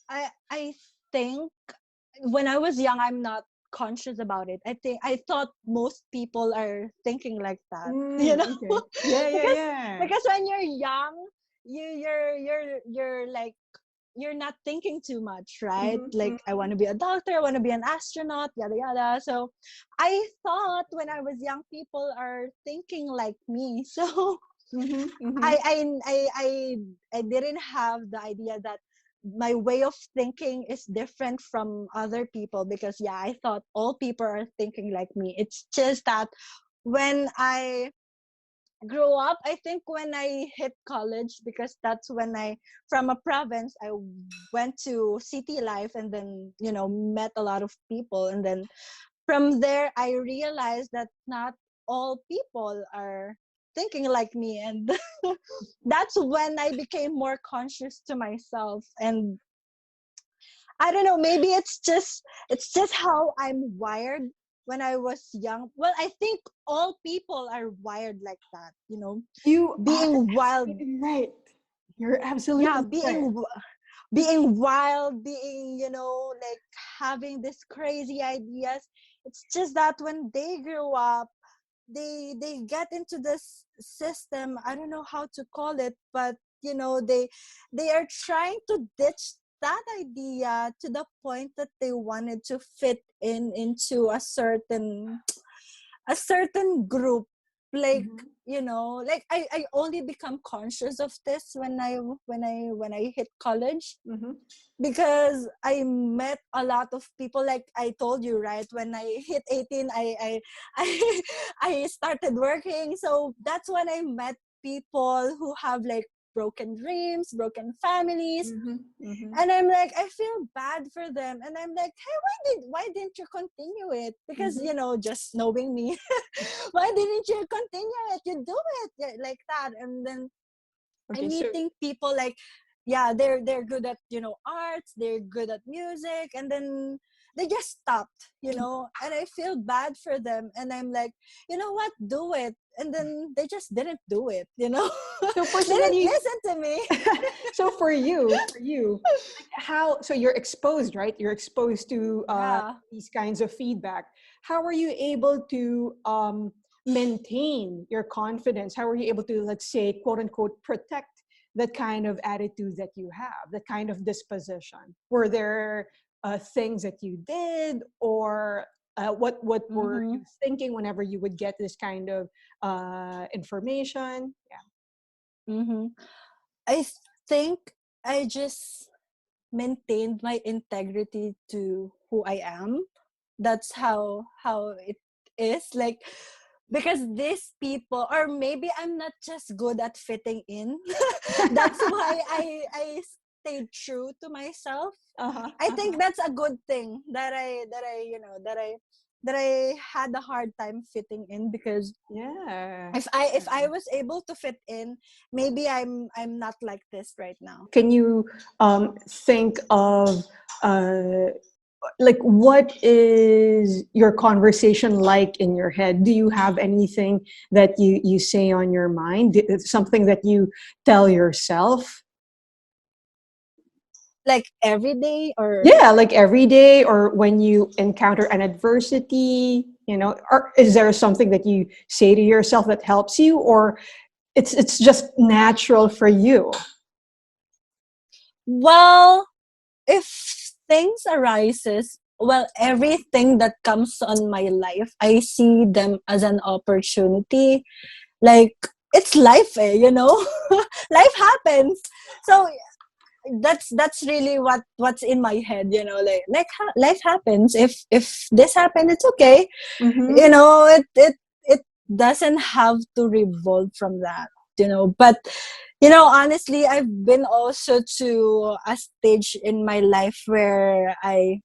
I think when I was young, I'm not conscious about it. I thought most people are thinking like that, Okay. Yeah, yeah, because yeah. because when you're young, you're like you're not thinking too much, right? Like, I Mm-hmm. want to be a doctor, I want to be an astronaut, yada yada. So I thought when I was young, people are thinking like me. So Mm-hmm. Mm-hmm. I I I I I didn't have the idea that my way of thinking is different from other people, because yeah, I thought all people are thinking like me. It's just that when I grew up, I think when I hit college, because that's when I, from a province, I went to city life, and then, met a lot of people, and then from there I realized that not all people are thinking like me, and that's when I became more conscious to myself. And I don't know, maybe it's just how I'm wired. When I was young, well, I think all people are wired like that, You are being wild. absolutely right. You're Yeah, absolutely right. being wild, being, like, having this crazy ideas. It's just that when they grow up, they get into this system. I don't know how to call it, but they are trying to ditch that idea, to the point that they wanted to fit in into a certain group. Like, Mm-hmm. like, I only become conscious of this when I hit college, Mm-hmm. because I met a lot of people. Like I told you, right, when I hit 18, I I started working. So that's when I met people who have, like, broken dreams, broken families. Mm-hmm. Mm-hmm. And I'm like, I feel bad for them, and I'm like, hey, why didn't you continue it? Because, Mm-hmm. just knowing me, why didn't you continue it? You do it, yeah, like that. And then I'm Okay, so meeting people, like, yeah, they're good at, arts, they're good at music, and then they just stopped, and I feel bad for them, and I'm like, you know what, do it. And then they just didn't do it, so they didn't personally, listen to me. so for you, like how, so you're exposed, right? You're exposed to Yeah. these kinds of feedback. How are you able to maintain your confidence? How are you able to, let's say, quote unquote, protect that kind of attitude that you have, that kind of disposition? Were there things that you did, or what were Mm-hmm. you thinking whenever you would get this kind of information? Mm-hmm. I think I just maintained my integrity to who I am. That's how it is. Like, because these people, or maybe I'm not just good at fitting in. That's why I stayed true to myself. Uh-huh, I think uh-huh. that's a good thing, that I had a hard time fitting in, because Yeah. if I was able to fit in, maybe I'm not like this right now. Can you think of like what is your conversation like in your head? Do you have anything that you say on your mind? Something that you tell yourself? Like every day, or Yeah, like every day or when you encounter an adversity, or is there something that you say to yourself that helps you, or it's just natural for you? well, if things arises, well, everything that comes on my life, I see them as an opportunity. Like, it's life, life happens. So that's really what's in my head, life happens. If this happened, it's okay. Mm-hmm. It doesn't have to revolve from that, but honestly, I've been also to a stage in my life where I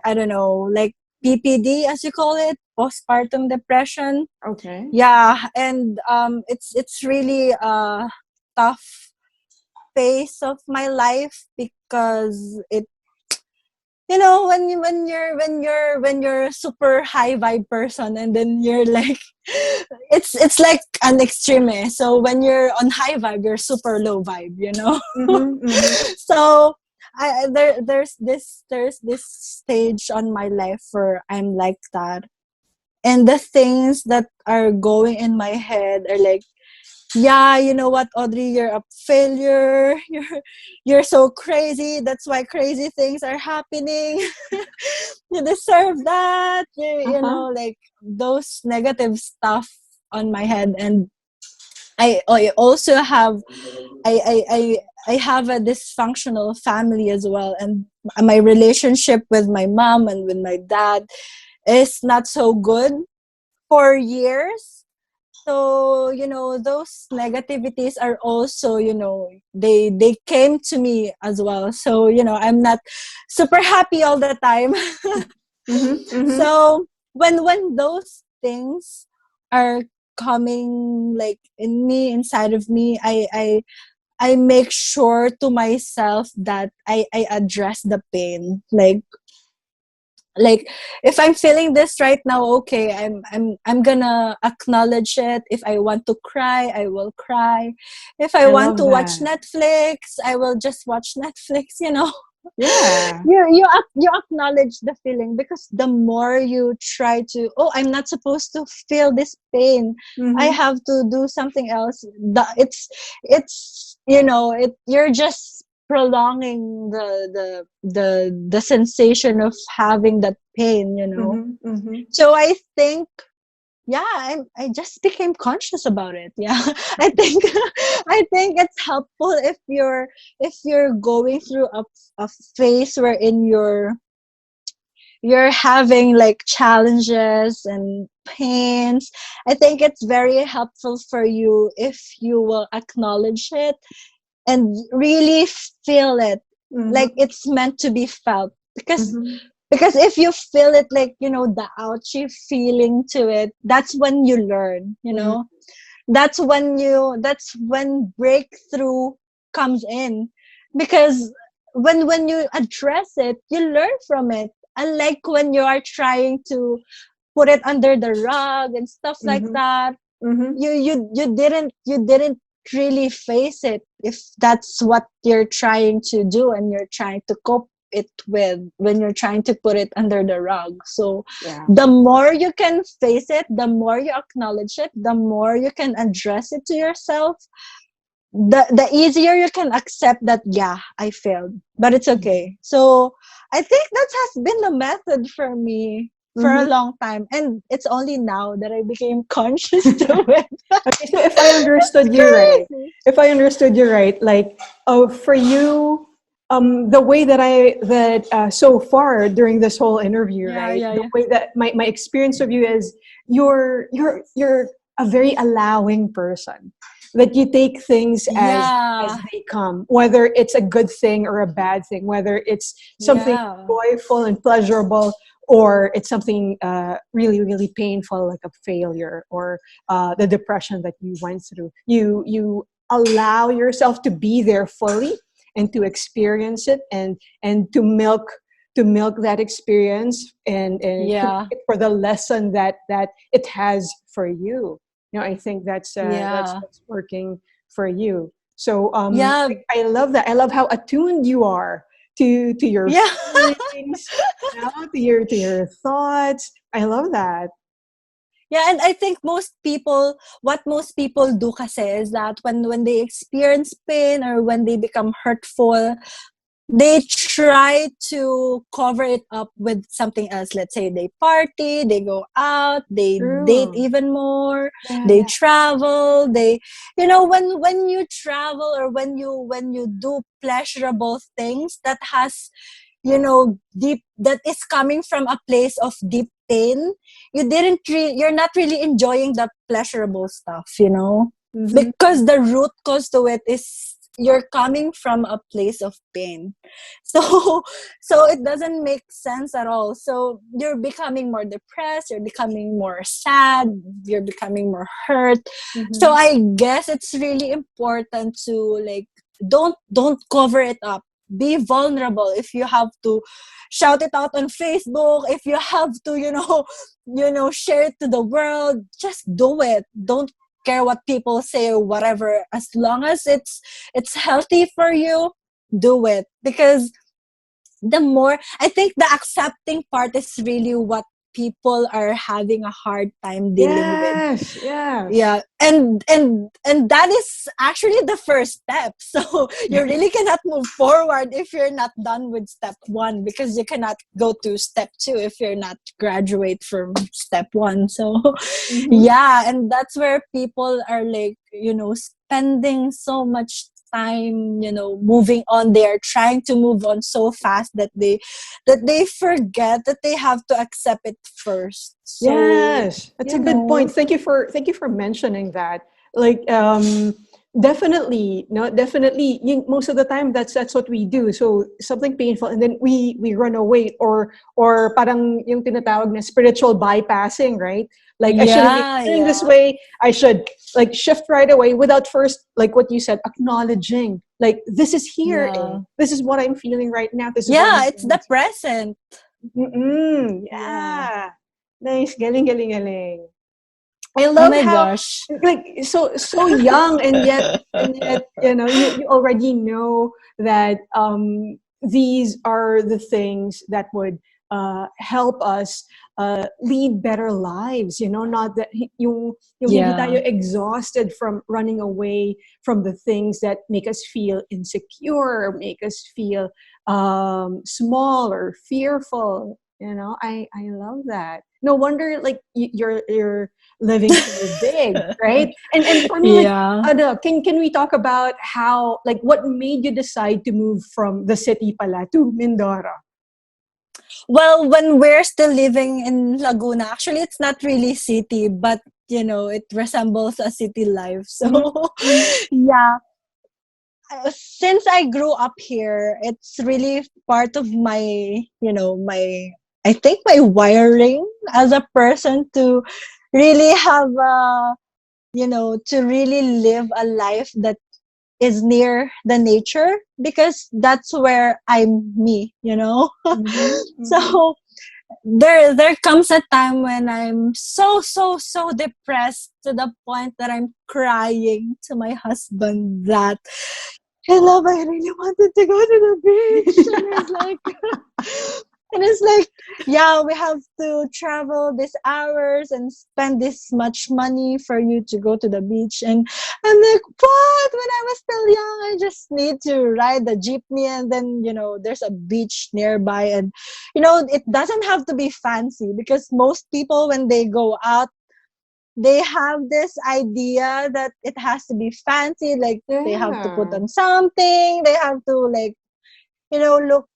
don't know, like, PPD, as you call it, postpartum depression. Okay. Yeah, and it's really a tough phase of my life, because it when you're a super high vibe person, and then you're like, it's like an extreme, eh? So when you're on high vibe, you're super low vibe. Mm-hmm. Mm-hmm. So there's this stage on my life where I'm like that, and the things that are going in my head are like, yeah, you know what, Audrey, you're a failure. You're so crazy. That's why crazy things are happening. You deserve that. You Uh-huh. know, like those negative stuff on my head. And I also have I have a dysfunctional family as well, and my relationship with my mom and with my dad is not so good for years. So you know, those negativities are also, you know, they came to me as well. So you know, I'm not super happy all the time. Mm-hmm. Mm-hmm. So when those things are coming like in me, inside of me, I make sure to myself that I address the pain. Like if I'm feeling this right now, okay, I'm gonna acknowledge it. If I want to cry, I will cry. If I I want to love watch that. Netflix, I will just watch Netflix, you know. Yeah. You acknowledge the feeling, because the more you try to, oh, I'm not supposed to feel this pain, I Mm-hmm. have to do something else. It's you know, it you're just prolonging the sensation of having that pain, you know. Mm-hmm. Mm-hmm. So I think, yeah, I just became conscious about it. Yeah. I think I think it's helpful if you're going through a phase wherein you're having like challenges and pains. I think it's very helpful for you if you will acknowledge it and really feel it like Mm-hmm. it's meant to be felt. Mm-hmm. Because if you feel it, like, you know, the ouchy feeling to it, that's when you learn, you Mm-hmm. know. That's when breakthrough comes in. Because when you address it, you learn from it, unlike when you are trying to put it under the rug and stuff like Mm-hmm. that. Mm-hmm. You didn't really face it, if that's what you're trying to do and you're trying to cope it with, when you're trying to put it under the rug. So Yeah. the more you can face it, the more you acknowledge it, the more you can address it to yourself, the easier you can accept that, yeah, I failed, but it's okay. So I think that has been the method for me for a Mm-hmm. long time, and it's only now that I became conscious to it. Okay, so if I It's understood you right, crazy. like, oh, for you, the way that so far during this whole interview, Yeah, right, yeah, the yeah. way that my experience of you is you're a very allowing person, that you take things as Yeah, they come, whether it's a good thing or a bad thing, whether it's something yeah, joyful and pleasurable, or it's something really really painful, like a failure, or the depression that you went through. You allow yourself to be there fully and to experience it, and to milk that experience, and to yeah, make it for the lesson that it has for you. I think that's yeah, what's working for you. So yeah, I love that. I love how attuned you are to your yeah. feelings, to your thoughts. I love that. Yeah, and I think what most people do kasi is that when they experience pain or when they become hurtful, they try to cover it up with something else. Let's say they party, they go out, they date True. even more, Yeah, they yeah. travel, they, you know, when you travel or when you do pleasurable things that has, you know, deep, that is coming from a place of deep pain, you're not really enjoying the pleasurable stuff, you know, Mm-hmm. because the root cause to it is you're coming from a place of pain. So so it doesn't make sense at all. So you're becoming more depressed, you're becoming more sad, you're becoming more hurt. So Mm-hmm. I guess it's really important to, like, don't cover it up. Be vulnerable. If you have to shout it out on Facebook, if you have to, share it to the world, just do it. Don't care what people say or whatever. As long as it's healthy for you, do it. Because the more, I think the accepting part is really what people are having a hard time dealing with. Yes, yes. Yeah, and that is actually the first step. So you really cannot move forward if you're not done with step one, because you cannot go to step two if you're not graduate from step one. So Mm-hmm. yeah, and that's where people are like, spending so much time, moving on. They are trying to move on so fast that they forget that they have to accept it first. So Yes, that's a good point. Thank you for mentioning that. Like, definitely, no, definitely. Most of the time, that's what we do. So something painful, and then we run away, or parang yung tinatawag na spiritual bypassing, right? Like, I shouldn't be yeah, feeling this yeah. way. I should like shift right away without first, like what you said, acknowledging. Like, this is here. Yeah. This is what I'm feeling right now. This is what I'm Yeah, it's feeling. the present. Yeah. Yeah. Nice. Galing, galing, galing. I Oh love my how, gosh. like, so young, and yet you already know that these are the things that would help us lead better lives, not that yung hindi Yeah. tayo exhausted from running away from the things that make us feel insecure, or make us feel small or fearful. I love that. No wonder, like, you're living so big, right? And for me, like, Yeah. can we talk about how, like, what made you decide to move from the city pala to Mindoro? Well, when we're still living in Laguna, actually, it's not really city, but it resembles a city life. So, Mm-hmm. Mm-hmm. yeah. Since I grew up here, it's really part of I think my wiring as a person to really have to really live a life that is near the nature, because that's where I'm me. Mm-hmm. Mm-hmm. So there comes a time when I'm so so so depressed to the point that I'm crying to my husband that I love, I really wanted to go to the beach. And it's like, yeah, we have to travel these hours and spend this much money for you to go to the beach. And I'm like, what? When I was still young, I just need to ride the jeepney, and then, there's a beach nearby. And, it doesn't have to be fancy, because most people, when they go out, they have this idea that it has to be fancy, like they have to put Yeah. on something, they have to, like, look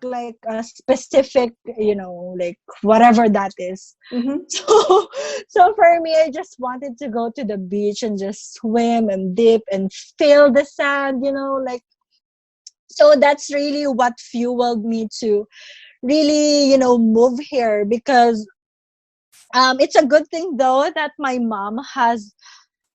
like a specific, like whatever that is. Mm-hmm. So so for me, I just wanted to go to the beach and just swim and dip and feel the sand, like. So that's really what fueled me to really, move here, because it's a good thing though that my mom has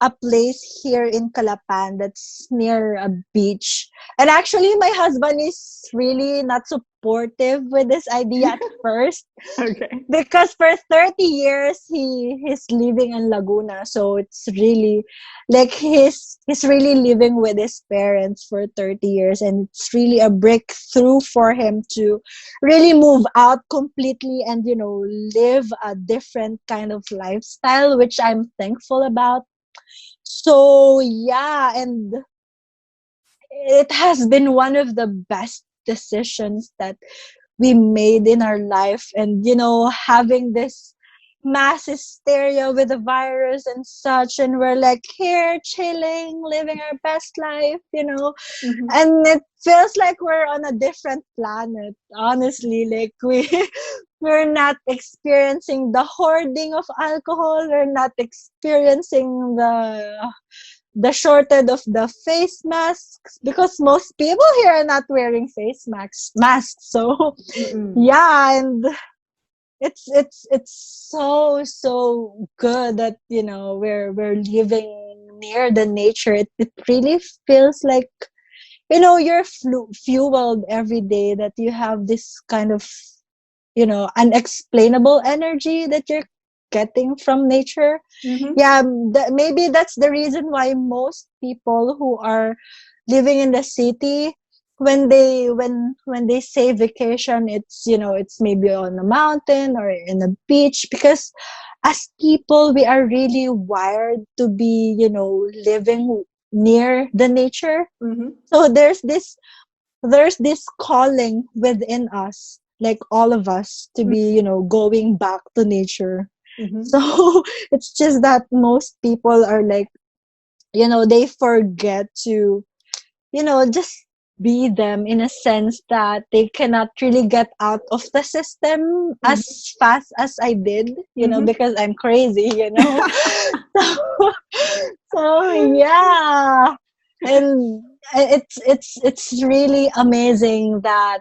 a place here in Calapan that's near a beach. And actually, my husband is really not supportive with this idea at first, Okay. because for 30 years he's living in Laguna. So it's really like he's really living with his parents for 30 years, and it's really a breakthrough for him to really move out completely and live a different kind of lifestyle, which I'm thankful about. So yeah, and it has been one of the best decisions that we made in our life. And having this mass hysteria with the virus and such, and we're like here chilling, living our best life. Mm-hmm. And it feels like we're on a different planet, honestly. Like we're not experiencing the hoarding of alcohol, we're not experiencing the shortage of the face masks, because most people here are not wearing face masks. So Mm-mm. yeah, and it's so so good that we're living near the nature. It really feels like you're fueled every day, that you have this kind of unexplainable energy that you're getting from nature. Mm-hmm. Yeah, maybe that's the reason why most people who are living in the city when they say vacation, it's, it's maybe on a mountain or in a beach, because as people, we are really wired to be, living near the nature. Mm-hmm. So there's this calling within us, like all of us, to be, going back to nature. Mm-hmm. So it's just that most people are like, they forget to, just be them, in a sense that they cannot really get out of the system Mm-hmm. as fast as I did, Mm-hmm. because I'm crazy. So, so yeah. And it's really amazing that,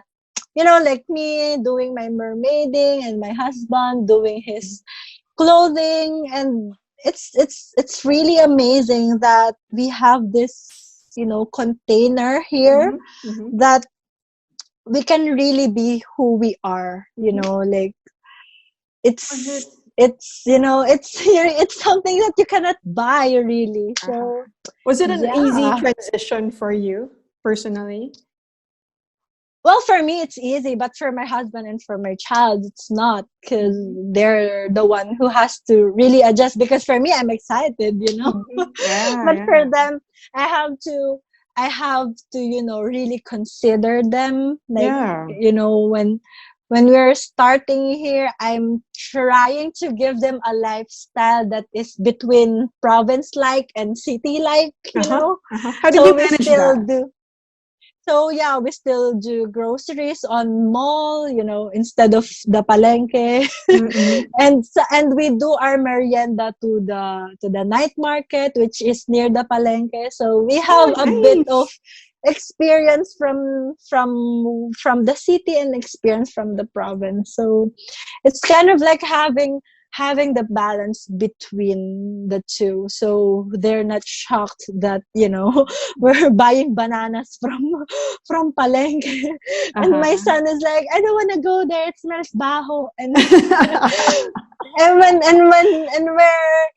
like me doing my mermaiding and my husband doing his clothing, and it's really amazing that we have this, container here, Mm-hmm. Mm-hmm. that we can really be who we are, like Was it? it's something that you cannot buy, really. Uh-huh. So Was it an easy yeah. transition for you personally? Well, for me, it's easy, but for my husband and for my child, it's not, because they're the one who has to really adjust. Because for me, I'm excited. Mhm. Yeah, But yeah. for them, I have to, really consider them. Like, Yeah. when we're starting here, I'm trying to give them a lifestyle that is between province-like and city-like. Uh-huh. Uh-huh. How did you So we manage still that? do. So yeah, we still do groceries on mall, instead of the palengke. Mm-hmm. And we do our merienda to the night market, which is near the palengke. So we have Oh, a bit of nice. experience from the city and experience from the province. So it's kind of like having the balance between the two, so they're not shocked that we're buying bananas from palengke. And my Uh-huh. son is like, I don't want to go there, it smells baho. And we're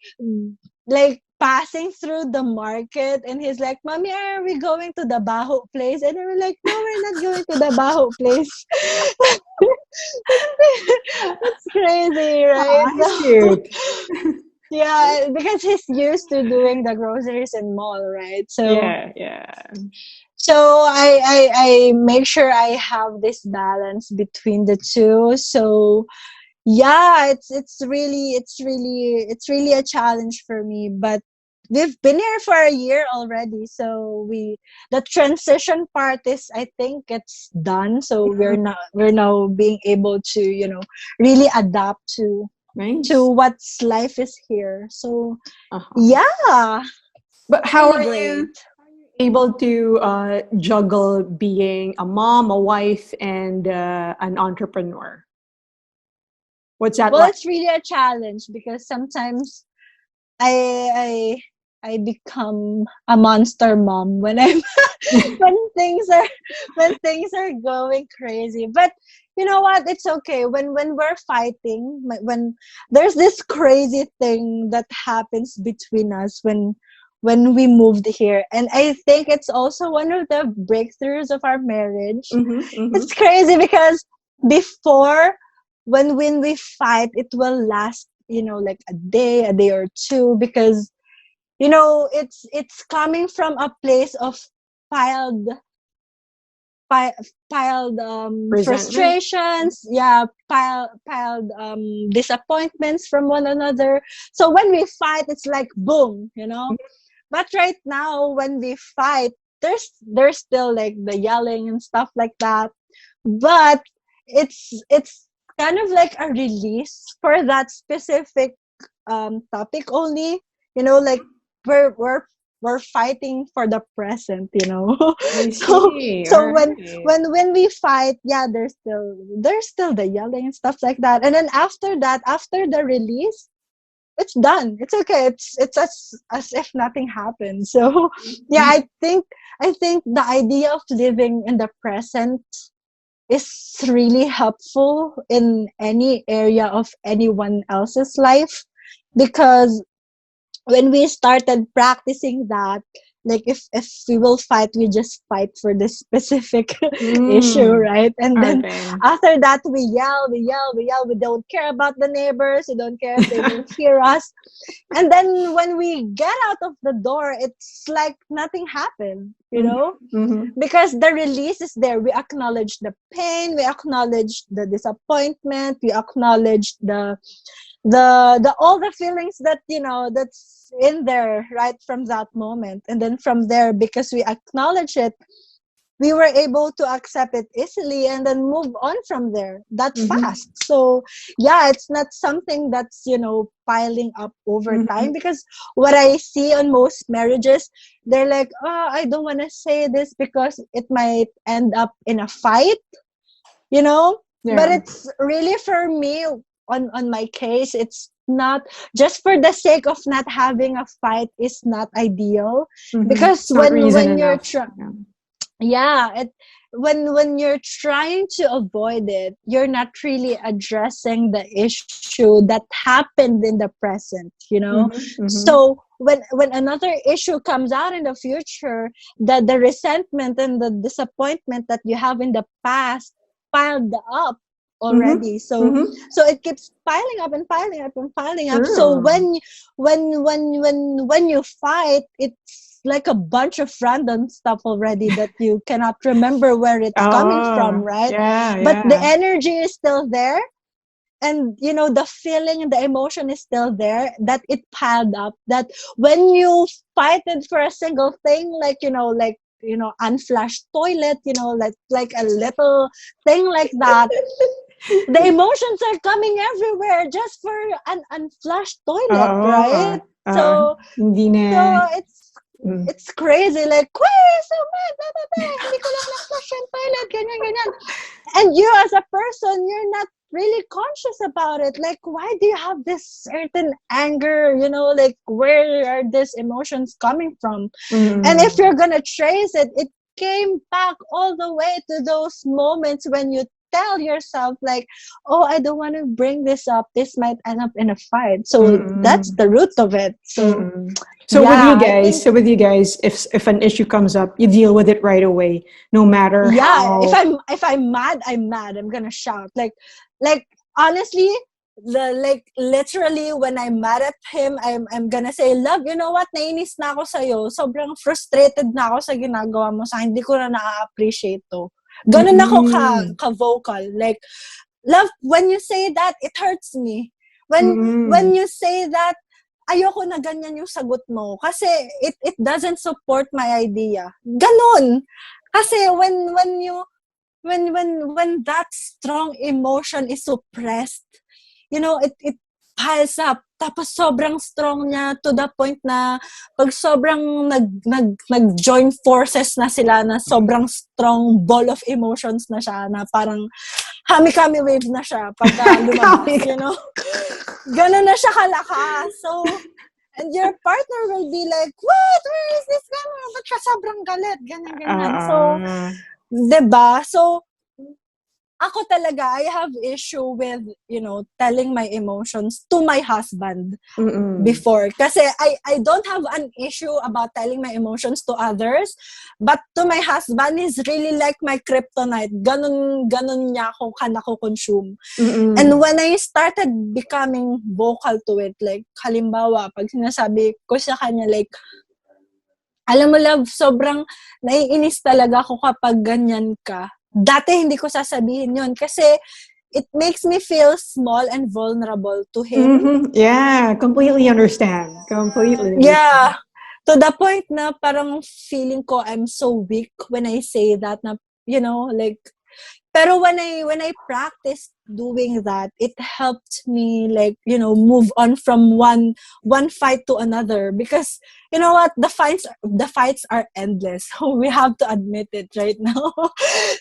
like passing through the market, and he's like, Mommy, are we going to the baho place? And we're like, no, we're not going to the baho place. It's crazy, right? Aw, he's cute. Yeah, because he's used to doing the groceries in mall, right? So Yeah, yeah. so I make sure I have this balance between the two. So yeah, it's really a challenge for me, but we've been here for a year already, so the transition part is, I think, it's done. So we're now being able to, really adapt to Nice. what's life is here. So Uh-huh. yeah, But it's how really are great. you able to juggle being a mom, a wife, and an entrepreneur? What's that Well, like? it's really a challenge, because sometimes I I become a monster mom when I'm when things are going crazy. But you know what? It's okay. When we're fighting, when there's this crazy thing that happens between us when we moved here, and I think it's also one of the breakthroughs of our marriage. Mm-hmm, mm-hmm. It's crazy because before, when we fight, it will last, like a day or two, because it's coming from a place of piled pi- piled Resentment. frustrations, yeah, piled disappointments from one another. So when we fight, it's like boom. But right now, when we fight, there's still like the yelling and stuff like that, but it's kind of like a release for that specific topic only. Like we're we're fighting for the present. I so see. All so when right. when we fight, yeah, there's still the yelling and stuff like that, and then after that, after the release, it's done, it's okay, it's as if nothing happened. So yeah, I think the idea of living in the present is really helpful in any area of anyone else's life, because when we started practicing that, like if we will fight, we just fight for this specific issue, right? And then Okay. after that, we yell, we yell, we yell. We don't care about the neighbors. We don't care if they will hear us. And then when we get out of the door, it's like nothing happened, you know? Because the release is there. We acknowledge the pain, we acknowledge the disappointment, we acknowledge the all the feelings that, you know, that's in there right from that moment. And then from there, because we acknowledge it, we were able to accept it easily and then move on from there that fast. So yeah, it's not something that's, you know, piling up over time, because what I see on most marriages, they're like, oh, I don't want to say this because it might end up in a fight, you know. But it's really, for me, on my case, it's not just for the sake of not having a fight is not ideal, because when you're when you're trying to avoid it, you're not really addressing the issue that happened in the present, you know. So when another issue comes out in the future, the resentment and the disappointment that you have in the past piled up already. So it keeps piling up and piling up and piling up. So when you fight, it's like a bunch of random stuff already that you cannot remember where it's coming from, right? But the energy is still there, and you know, the feeling and the emotion is still there, that it piled up, that when you fighted for a single thing, like, you know, unflushed toilet, you know, like a little thing like that, the emotions are coming everywhere just for an unflushed toilet, right? So it's crazy, like, where is so mad, blah, blah, blah, hindi ko lang na-flush yung toilet, ganyan, ganyan. And you as a person, you're not really conscious about it. Like, why do you have this certain anger, you know, like, where are these emotions coming from? And if you're gonna trace it, it came back all the way to those moments when you tell yourself, like, oh, I don't want to bring this up, this might end up in a fight. So that's the root of it. So with you guys, if an issue comes up, you deal with it right away, no matter how. If I'm mad, I'm mad. I'm gonna shout. Like honestly, literally, when I'm mad at him, I'm gonna say, love, you know what, nainis na ako sa'yo, sobrang frustrated na ako sa ginagawa mo sa akin, hindi ko na na-appreciate to. Ganun ako ka-vocal. Like, love, when you say that, it hurts me. When you say that, ayoko na ganyan yung sagot mo. Kasi it doesn't support my idea. Ganun. Kasi when that strong emotion is suppressed, you know, it piles up. Tapos sobrang strong niya to the point na pag sobrang nag-join forces na sila, na sobrang strong ball of emotions na siya, na parang hami-kami wave na siya pag lumabas, you know? Ganun na siya kalakas. So, and your partner will be like, what? Where is this going? Ba't siya sobrang galit? Ganyan. So, diba? So, ako talaga, I have issue with, you know, telling my emotions to my husband before. Kasi I don't have an issue about telling my emotions to others, but to my husband, he's really like my kryptonite. Ganun niya ako consume. And when I started becoming vocal to it, like, halimbawa, pag sinasabi ko sa kanya, like, alam mo, love, sobrang naiinis talaga ako kapag ganyan ka. Dati hindi ko sasabihin yun kasi it makes me feel small and vulnerable to him. Yeah, completely understand. Completely. Yeah. To the point na parang feeling ko I'm so weak when I say that, na, you know, like, pero when I practiced doing that, it helped me, like, you know, move on from one fight to another, because you know what, the fights are endless. So we have to admit it right now.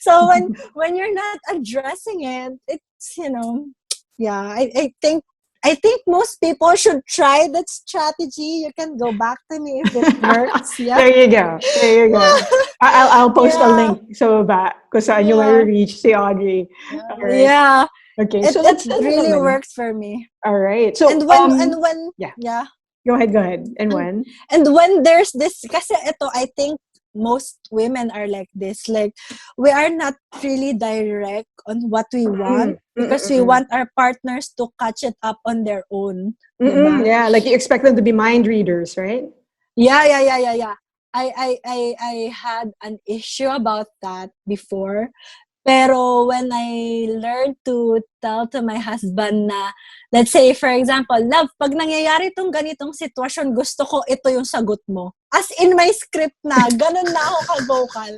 So when you're not addressing it, it's, you know, yeah, I think most people should try that strategy. You can go back to me if it works. Yeah. There you go. I'll post a link so back kung saan nyo reach si Audrey. Right. Yeah. Okay. So it really works for me. All right. So and when Go ahead. And when? And when there's this, kasi ito, I think most women are like this. Like, we are not really direct on what we want because we want our partners to catch it up on their own. Diba? Yeah, like you expect them to be mind readers, right? Yeah. I had an issue about that before. Pero when I learned to tell to my husband na, let's say, for example, love, pag nangyayari itong ganitong sitwasyon, gusto ko ito yung sagot mo. As in my script na, ganun na ako ka-vocal.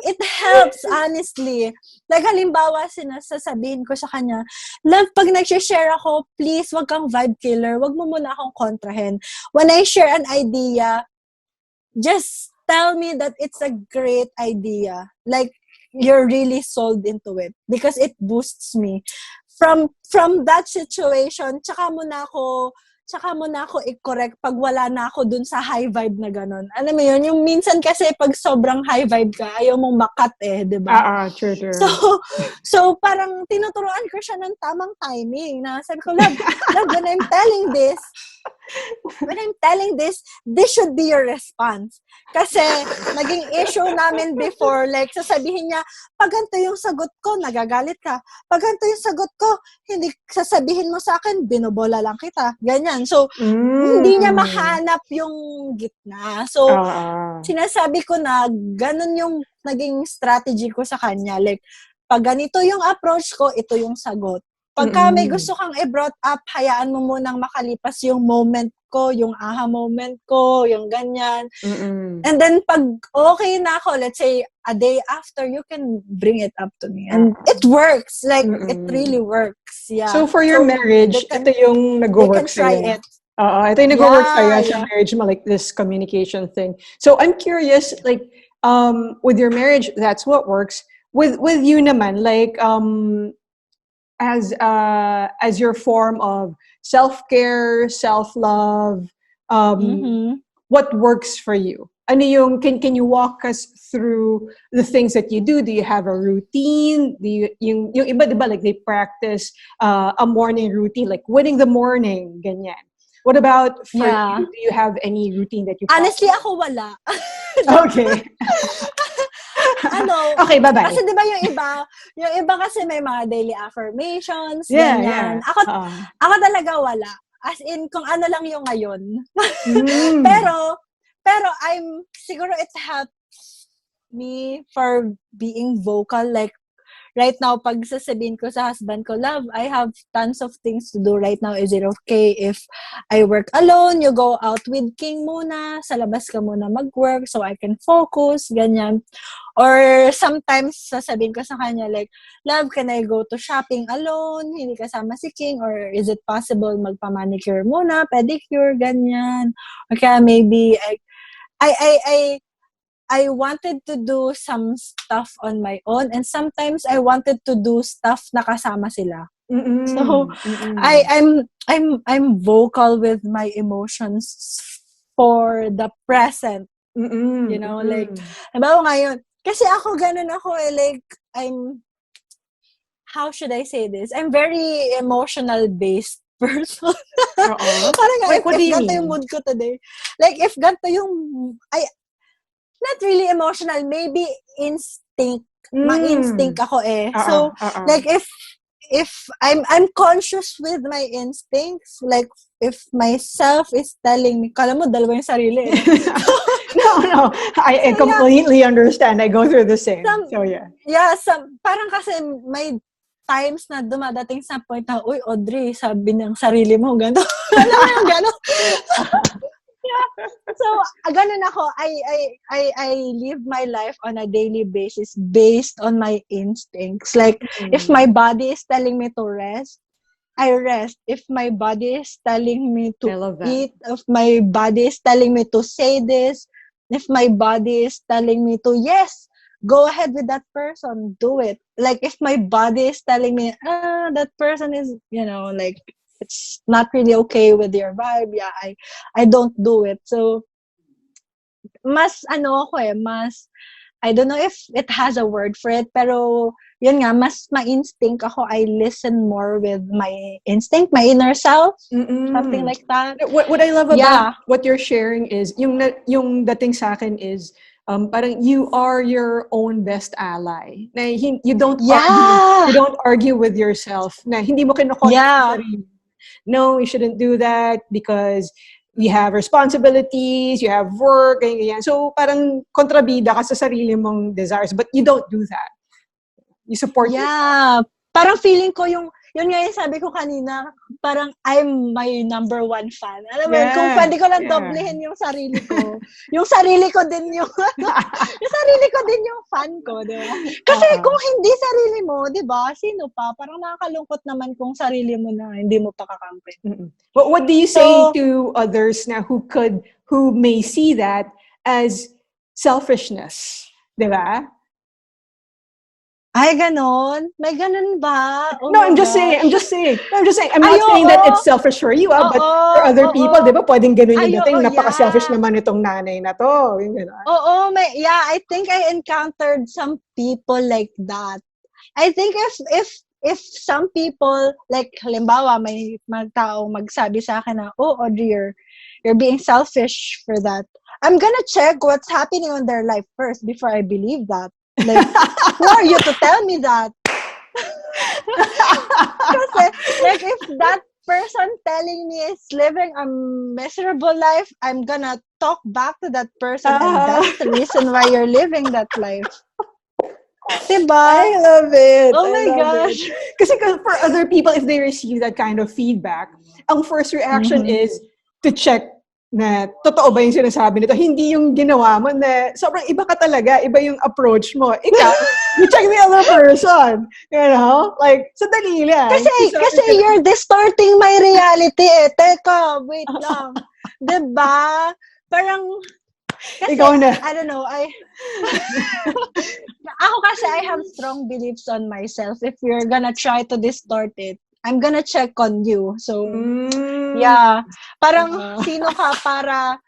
It helps, honestly. Like, halimbawa, sasabihin ko sa kanya, love, pag nag-share ako, please, wag kang vibe killer. Wag mo muna akong kontrahen. When I share an idea, just tell me that it's a great idea. Like, you're really sold into it because it boosts me. From that situation, tsaka mo na ako i-correct pag wala na ako dun sa high vibe na ganun. Alam mo yun, yung minsan kasi pag sobrang high vibe ka, ayaw mong makat di ba? True. So parang tinuturuan ko siya ng tamang timing na sabi ko, love, when I'm telling this should be your response. Kasi naging issue namin before, like sasabihin niya, pag ganito yung sagot ko, nagagalit ka. Pag ganito yung sagot ko, hindi sasabihin mo sa akin, binobola lang kita. Ganyan. So, hindi niya mahanap yung gitna. So, sinasabi ko na, ganun yung naging strategy ko sa kanya. Like, pag ganito yung approach ko, ito yung sagot. Pagka may gusto kang i-brought up, hayaan mo munang makalipas yung moment ko, yung aha moment ko, yung ganyan. And then, pag okay na ako, let's say, a day after, you can bring it up to me. And it works. Like, it really works. Yeah. So, for your marriage, ito yung nag-work sa'yo. Ito yung nag-work sa'yo sa marriage mo, like this communication thing. So, I'm curious, like, with your marriage, that's what works. With you naman, like, as your form of self-care, self-love, what works for you? Ano yung, can you walk us through the things that you do? Do you have a routine? Do you, yung iba, diba, like they practice a morning routine, like winning the morning, ganyan. What about for you? Do you have any routine that you follow? Honestly, ako wala. Okay. Okay, bye-bye. Kasi diba yung iba kasi may mga daily affirmations, ganyan. Ako talaga wala. As in, kung ano lang yung ngayon. Pero siguro it helps me for being vocal. Like, right now, pag sasabihin ko sa husband ko, love, I have tons of things to do right now. Is it okay if I work alone? You go out with King muna. Sa labas ka muna mag-work so I can focus. Ganyan. Or sometimes, sasabihin ko sa kanya, like, love, can I go to shopping alone? Hindi kasama si King? Or is it possible magpa-manicure muna? Pedicure? Ganyan. Or kaya maybe, I wanted to do some stuff on my own, and sometimes I wanted to do stuff na kasama sila. So I'm vocal with my emotions for the present. You know, like, halimbawa ngayon, kasi ako ganun ako like, how should I say this? I'm very emotional based person. Parang like, what do you ganito yung mood ko today. Like, if ganito yung, not really emotional, maybe instinct. Ma-instinct ako So, like, if I'm conscious with my instincts, like, if myself is telling me, kala mo, dalawa yung sarili. No. I completely understand. I go through the same. Parang kasi may times na dumadating sa point na, uy, Audrey, sabi ng sarili mo, gano'n. Alam mo yung gano'n? So, ganun ako. I live my life on a daily basis based on my instincts. Like, if my body is telling me to rest, I rest. If my body is telling me to eat, if my body is telling me to say this, if my body is telling me to, yes, go ahead with that person, do it. Like, if my body is telling me, that person is, like, it's not really okay with your vibe, I don't do it. So, mas I don't know if it has a word for it, pero yun nga, mas ma-instinct ako. I listen more with my instinct, my inner self, something like that. What I love about what you're sharing is, yung dating sa akin is, parang you are your own best ally. Na you don't argue with yourself. Na hindi mo kinukontrol sa sarili. No, you shouldn't do that because we have responsibilities, you have work, ganyan. So parang kontrabida ka sa sarili mong desires, but you don't do that. You support yourself. Parang feeling ko yun nga yung sabi ko kanina, parang I'm my number one fan. Alam mo, kung pwede ko lang doblehin yung sarili ko. Yung sarili ko din yung sarili ko din yung fan ko, di ba? Kasi kung hindi sarili mo, di ba, sino pa? Parang nakakalungkot naman kung sarili mo na hindi mo pa kakampi. What do you say to others na who may see that as selfishness? Di ba? Ay, ganon? May ganon ba? No, I'm just saying. I'm not saying that it's selfish for you, but for other people, di ba, pwedeng ganon yung dating, napaka-selfish naman itong nanay na to. I think I encountered some people like that. I think if some people, like, halimbawa, may taong magsabi sa akin na, Audrey, you're being selfish for that. I'm gonna check what's happening on their life first before I believe that. Like, who are you to tell me that? Kasi, like, if that person telling me is living a miserable life, I'm gonna talk back to that person, and that's the reason why you're living that life. Diba? I love it. Oh my gosh. Kasi for other people, if they receive that kind of feedback, ang first reaction is to check na totoo ba yung sinasabi nito? Hindi yung ginawa mo na sobrang iba ka talaga, iba yung approach mo. Ikaw, you check the other person. You know? Like, sadali lang. Kasi you're distorting my reality eh. Teka, wait lang. Diba? Parang, kasi, ikaw na. I don't know, ako kasi I have strong beliefs on myself. If you're gonna try to distort it, I'm gonna check on you. So, parang sino ka para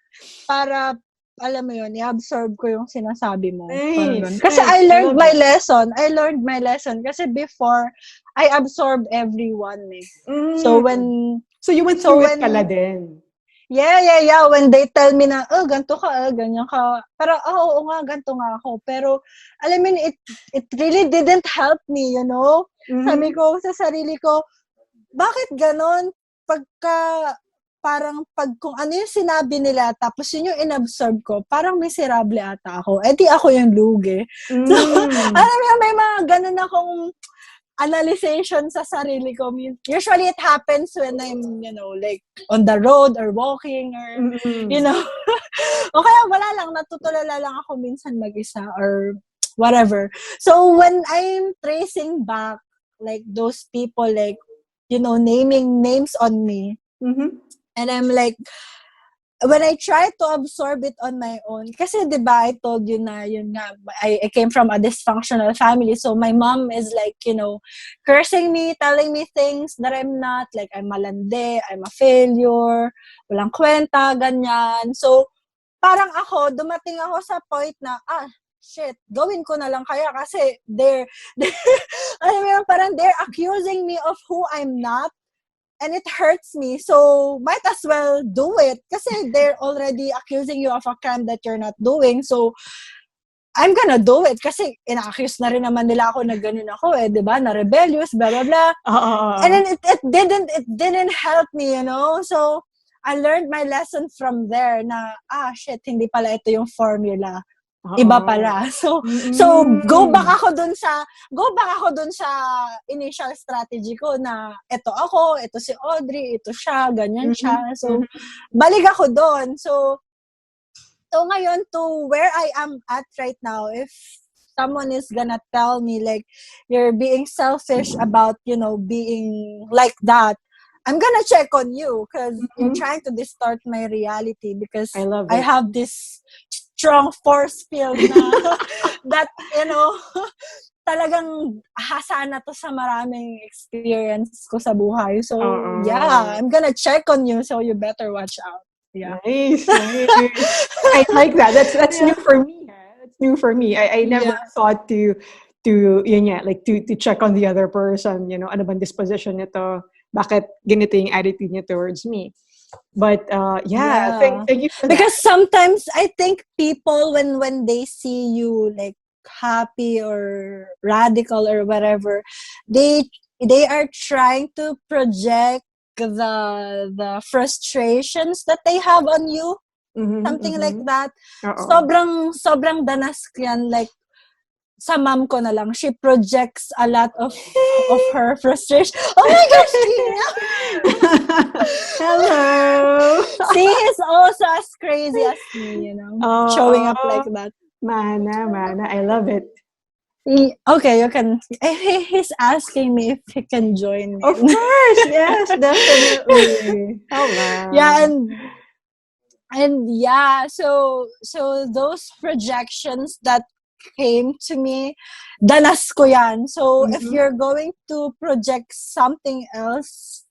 alam mo yun, i-absorb ko yung sinasabi mo. Kasi I learned my lesson. Kasi before, I absorb everyone eh. So you went through it pala din. Yeah. When they tell me na, ganito ka, ganyan ka. Pero, oo nga, ganito nga ako. Pero, alam mo, it really didn't help me, you know? Sabi ko sa sarili ko, bakit ganon? Kung ano yung sinabi nila, tapos yun yung inabsorb ko, parang miserable ata ako. Eh, di ako yung lugi. So, alam mo, may mga ganon akong analyzation sa sarili ko. Usually, it happens when I'm, like, on the road or walking or, o kaya wala lang, natutulala lang ako minsan mag-isa or whatever. So, when I'm tracing back, like, those people, like, naming names on me. And I'm like, when I try to absorb it on my own, kasi diba, I told you na, yun nga, I came from a dysfunctional family. So my mom is like, cursing me, telling me things that I'm not. Like, I'm malandi, I'm a failure, walang kwenta, ganyan. So, parang ako, dumating ako sa point na, shit, gawin ko na lang kaya kasi alam mo yun, parang they're accusing me of who I'm not and it hurts me. So, might as well do it kasi they're already accusing you of a crime that you're not doing. So, I'm gonna do it kasi ina-accuse na rin naman nila ako na ganun ako di ba? Na rebellious, blah, blah, blah. And then it didn't help me, So, I learned my lesson from there na, shit, hindi pala ito yung formula. Iba pala. So go back ako dun sa initial strategy ko na ito si Audrey, ito siya, ganyan siya. So balik ako dun. So ngayon to where I am at right now, if someone is gonna tell me like you're being selfish about, being like that, I'm gonna check on you because you're trying to distort my reality because I have this strong force field na that, talagang hasa na to sa maraming experience ko sa buhay. So, I'm gonna check on you so you better watch out. Yeah. Nice. I like that. That's new for me. new for me. I never Yeah. thought yun yeah, like to check on the other person, ano bang disposition nito, bakit ganito yung attitude niya towards me. But yeah, Yeah. thank you for that. Because sometimes I think people when they see you like happy or radical or whatever, they are trying to project the frustrations that they have on you, Mm-hmm, something like mm-hmm. that. Uh-oh. Sobrang danas ko yan, like sa mom ko na lang, she projects a lot of her frustration. Oh my gosh, Hello. see, he's also as crazy as me, showing up like Oh, that. mana. I love it. Okay, you can. He's asking me if he can join Of in. course, yes, definitely. Hello. Yeah, and yeah, so those projections that came to me, danas ko yan. So if Mm-hmm. you're going to project something else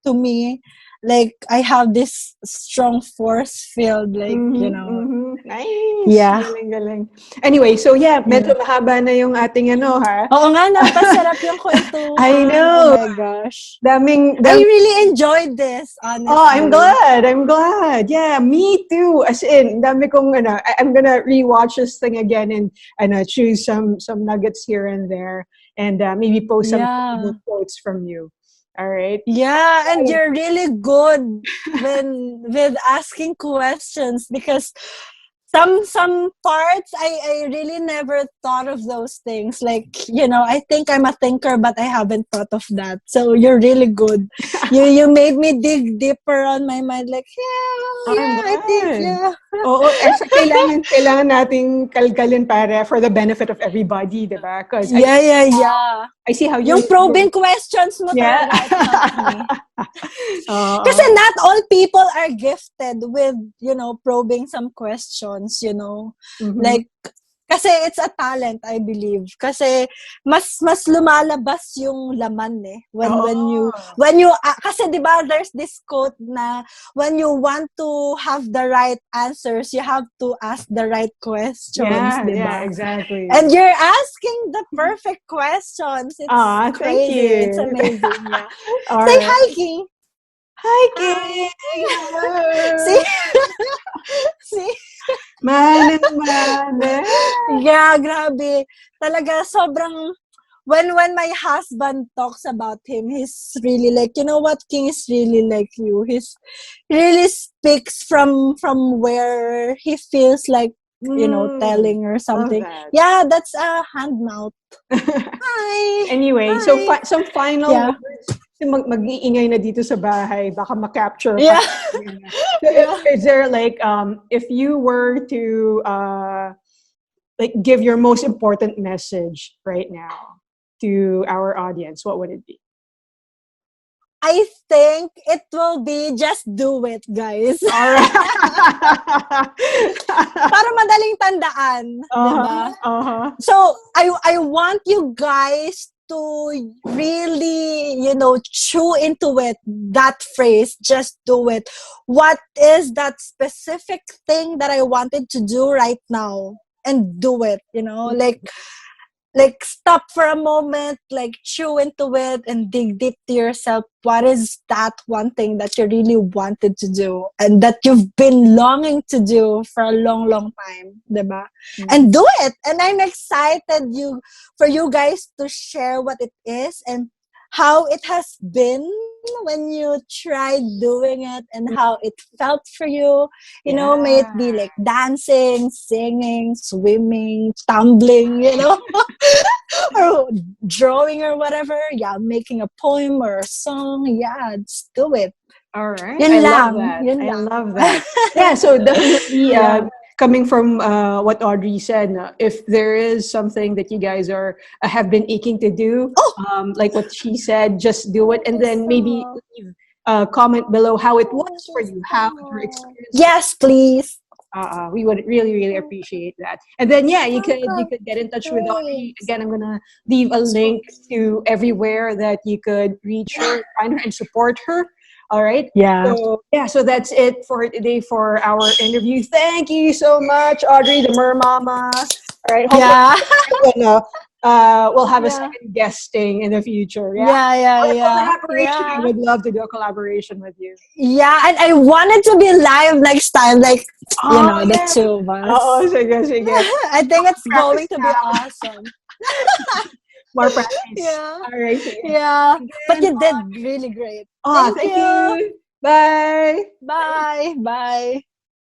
to me, like I have this strong force field, like Mm-hmm, mm-hmm. Nice. yeah, Galing. Anyway, so yeah, medyo yeah. mahaba na yung ating ha. Oo nga, napasarap yung I kwentuhan. Oh know. my gosh. Daming, I really enjoyed this, Oh, I'm honestly. glad. I'm glad. Yeah, me too. As in, dami kong I'm gonna rewatch this thing again and choose some nuggets here and there, and maybe post some Yeah. quotes from you. All right. Yeah, and you're really good when with asking questions, because some parts I really never thought of those things. Like, I think I'm a thinker, but I haven't thought of that. So you're really good. You made me dig deeper on my mind. Like, I'm I think, glad. yeah. Oo, kailangan nating kalkalin para for the benefit of everybody, diba? Because Yeah. I see how Yung you're probing questions mo yeah. talaga, it helped me. Kasi Oo. not all people are gifted with, probing some questions, Mhm. Like, kasi it's a talent, I believe. Kasi mas lumalabas yung laman Oo. when you kasi 'di ba there's this quote na when you want to have the right answers, you have to ask the right questions, 'di Yeah, ba? exactly. And you're asking the perfect questions. It's Thank crazy. It's you. amazing. Yeah. All Say right. hi, King. Hi, Hi. King. Hello. See? See? Mana. Yeah, grabe. Talaga, sobrang, when my husband talks about him, he's really like, you know what, King is really like you. He really speaks from where he feels like, telling or Love something. that. Yeah, that's a hand mouth. Hi. Anyway, so Hi. some final Yeah. words. Kasi mag-iingay na dito sa bahay, baka ma-capture pa. Yeah. So Yeah. is there like if you were to like give your most important message right now to our audience, what would it be? I think it will be just do it, guys. All right. Para madaling tandaan, 'di ba? So, I want you guys to really, chew into it, that phrase, just do it. What is that specific thing that I wanted to do right now? And do it, like stop for a moment, like chew into it and dig deep to yourself. What is that one thing that you really wanted to do and that you've been longing to do for a long, long time, diba? And do it. And I'm excited for you guys to share what it is and how it has been when you tried doing it and how it felt for you. May it be like dancing, singing, swimming, tumbling, or drawing or whatever. Yeah, making a poem or a song. Yeah, just do it. All right. Yun I love lang. that. Yun I lang. love that. Yeah, so definitely Yeah. coming from what Audrey said, if there is something that you guys have been aching to do, like what she said, just do it, and then maybe leave a comment below how it was for you, how your experience. Yes, please. We would really, really appreciate that. And then yeah, you could get in touch with Audrey. Again, I'm gonna leave a link to everywhere that you could reach her, find her, and support her. All right. Yeah. So yeah, so that's it for today for our interview. Thank you so much, Audrey, the mermomma. All right. Hopefully, Yeah. we'll have a Yeah. second guesting in the future. Yeah. Yeah, yeah, Or a yeah. collaboration. I Yeah. would love to do a collaboration with you. Yeah, and I wanted to be live next time, like, Oh the yeah. two of Oo, us. sige, sige. I think it's Practice going to be na. awesome. More practice. Yeah. All right, sige. Yeah. But Again, you did really great. oh, Thank thank you. you. Bye. Bye. Bye.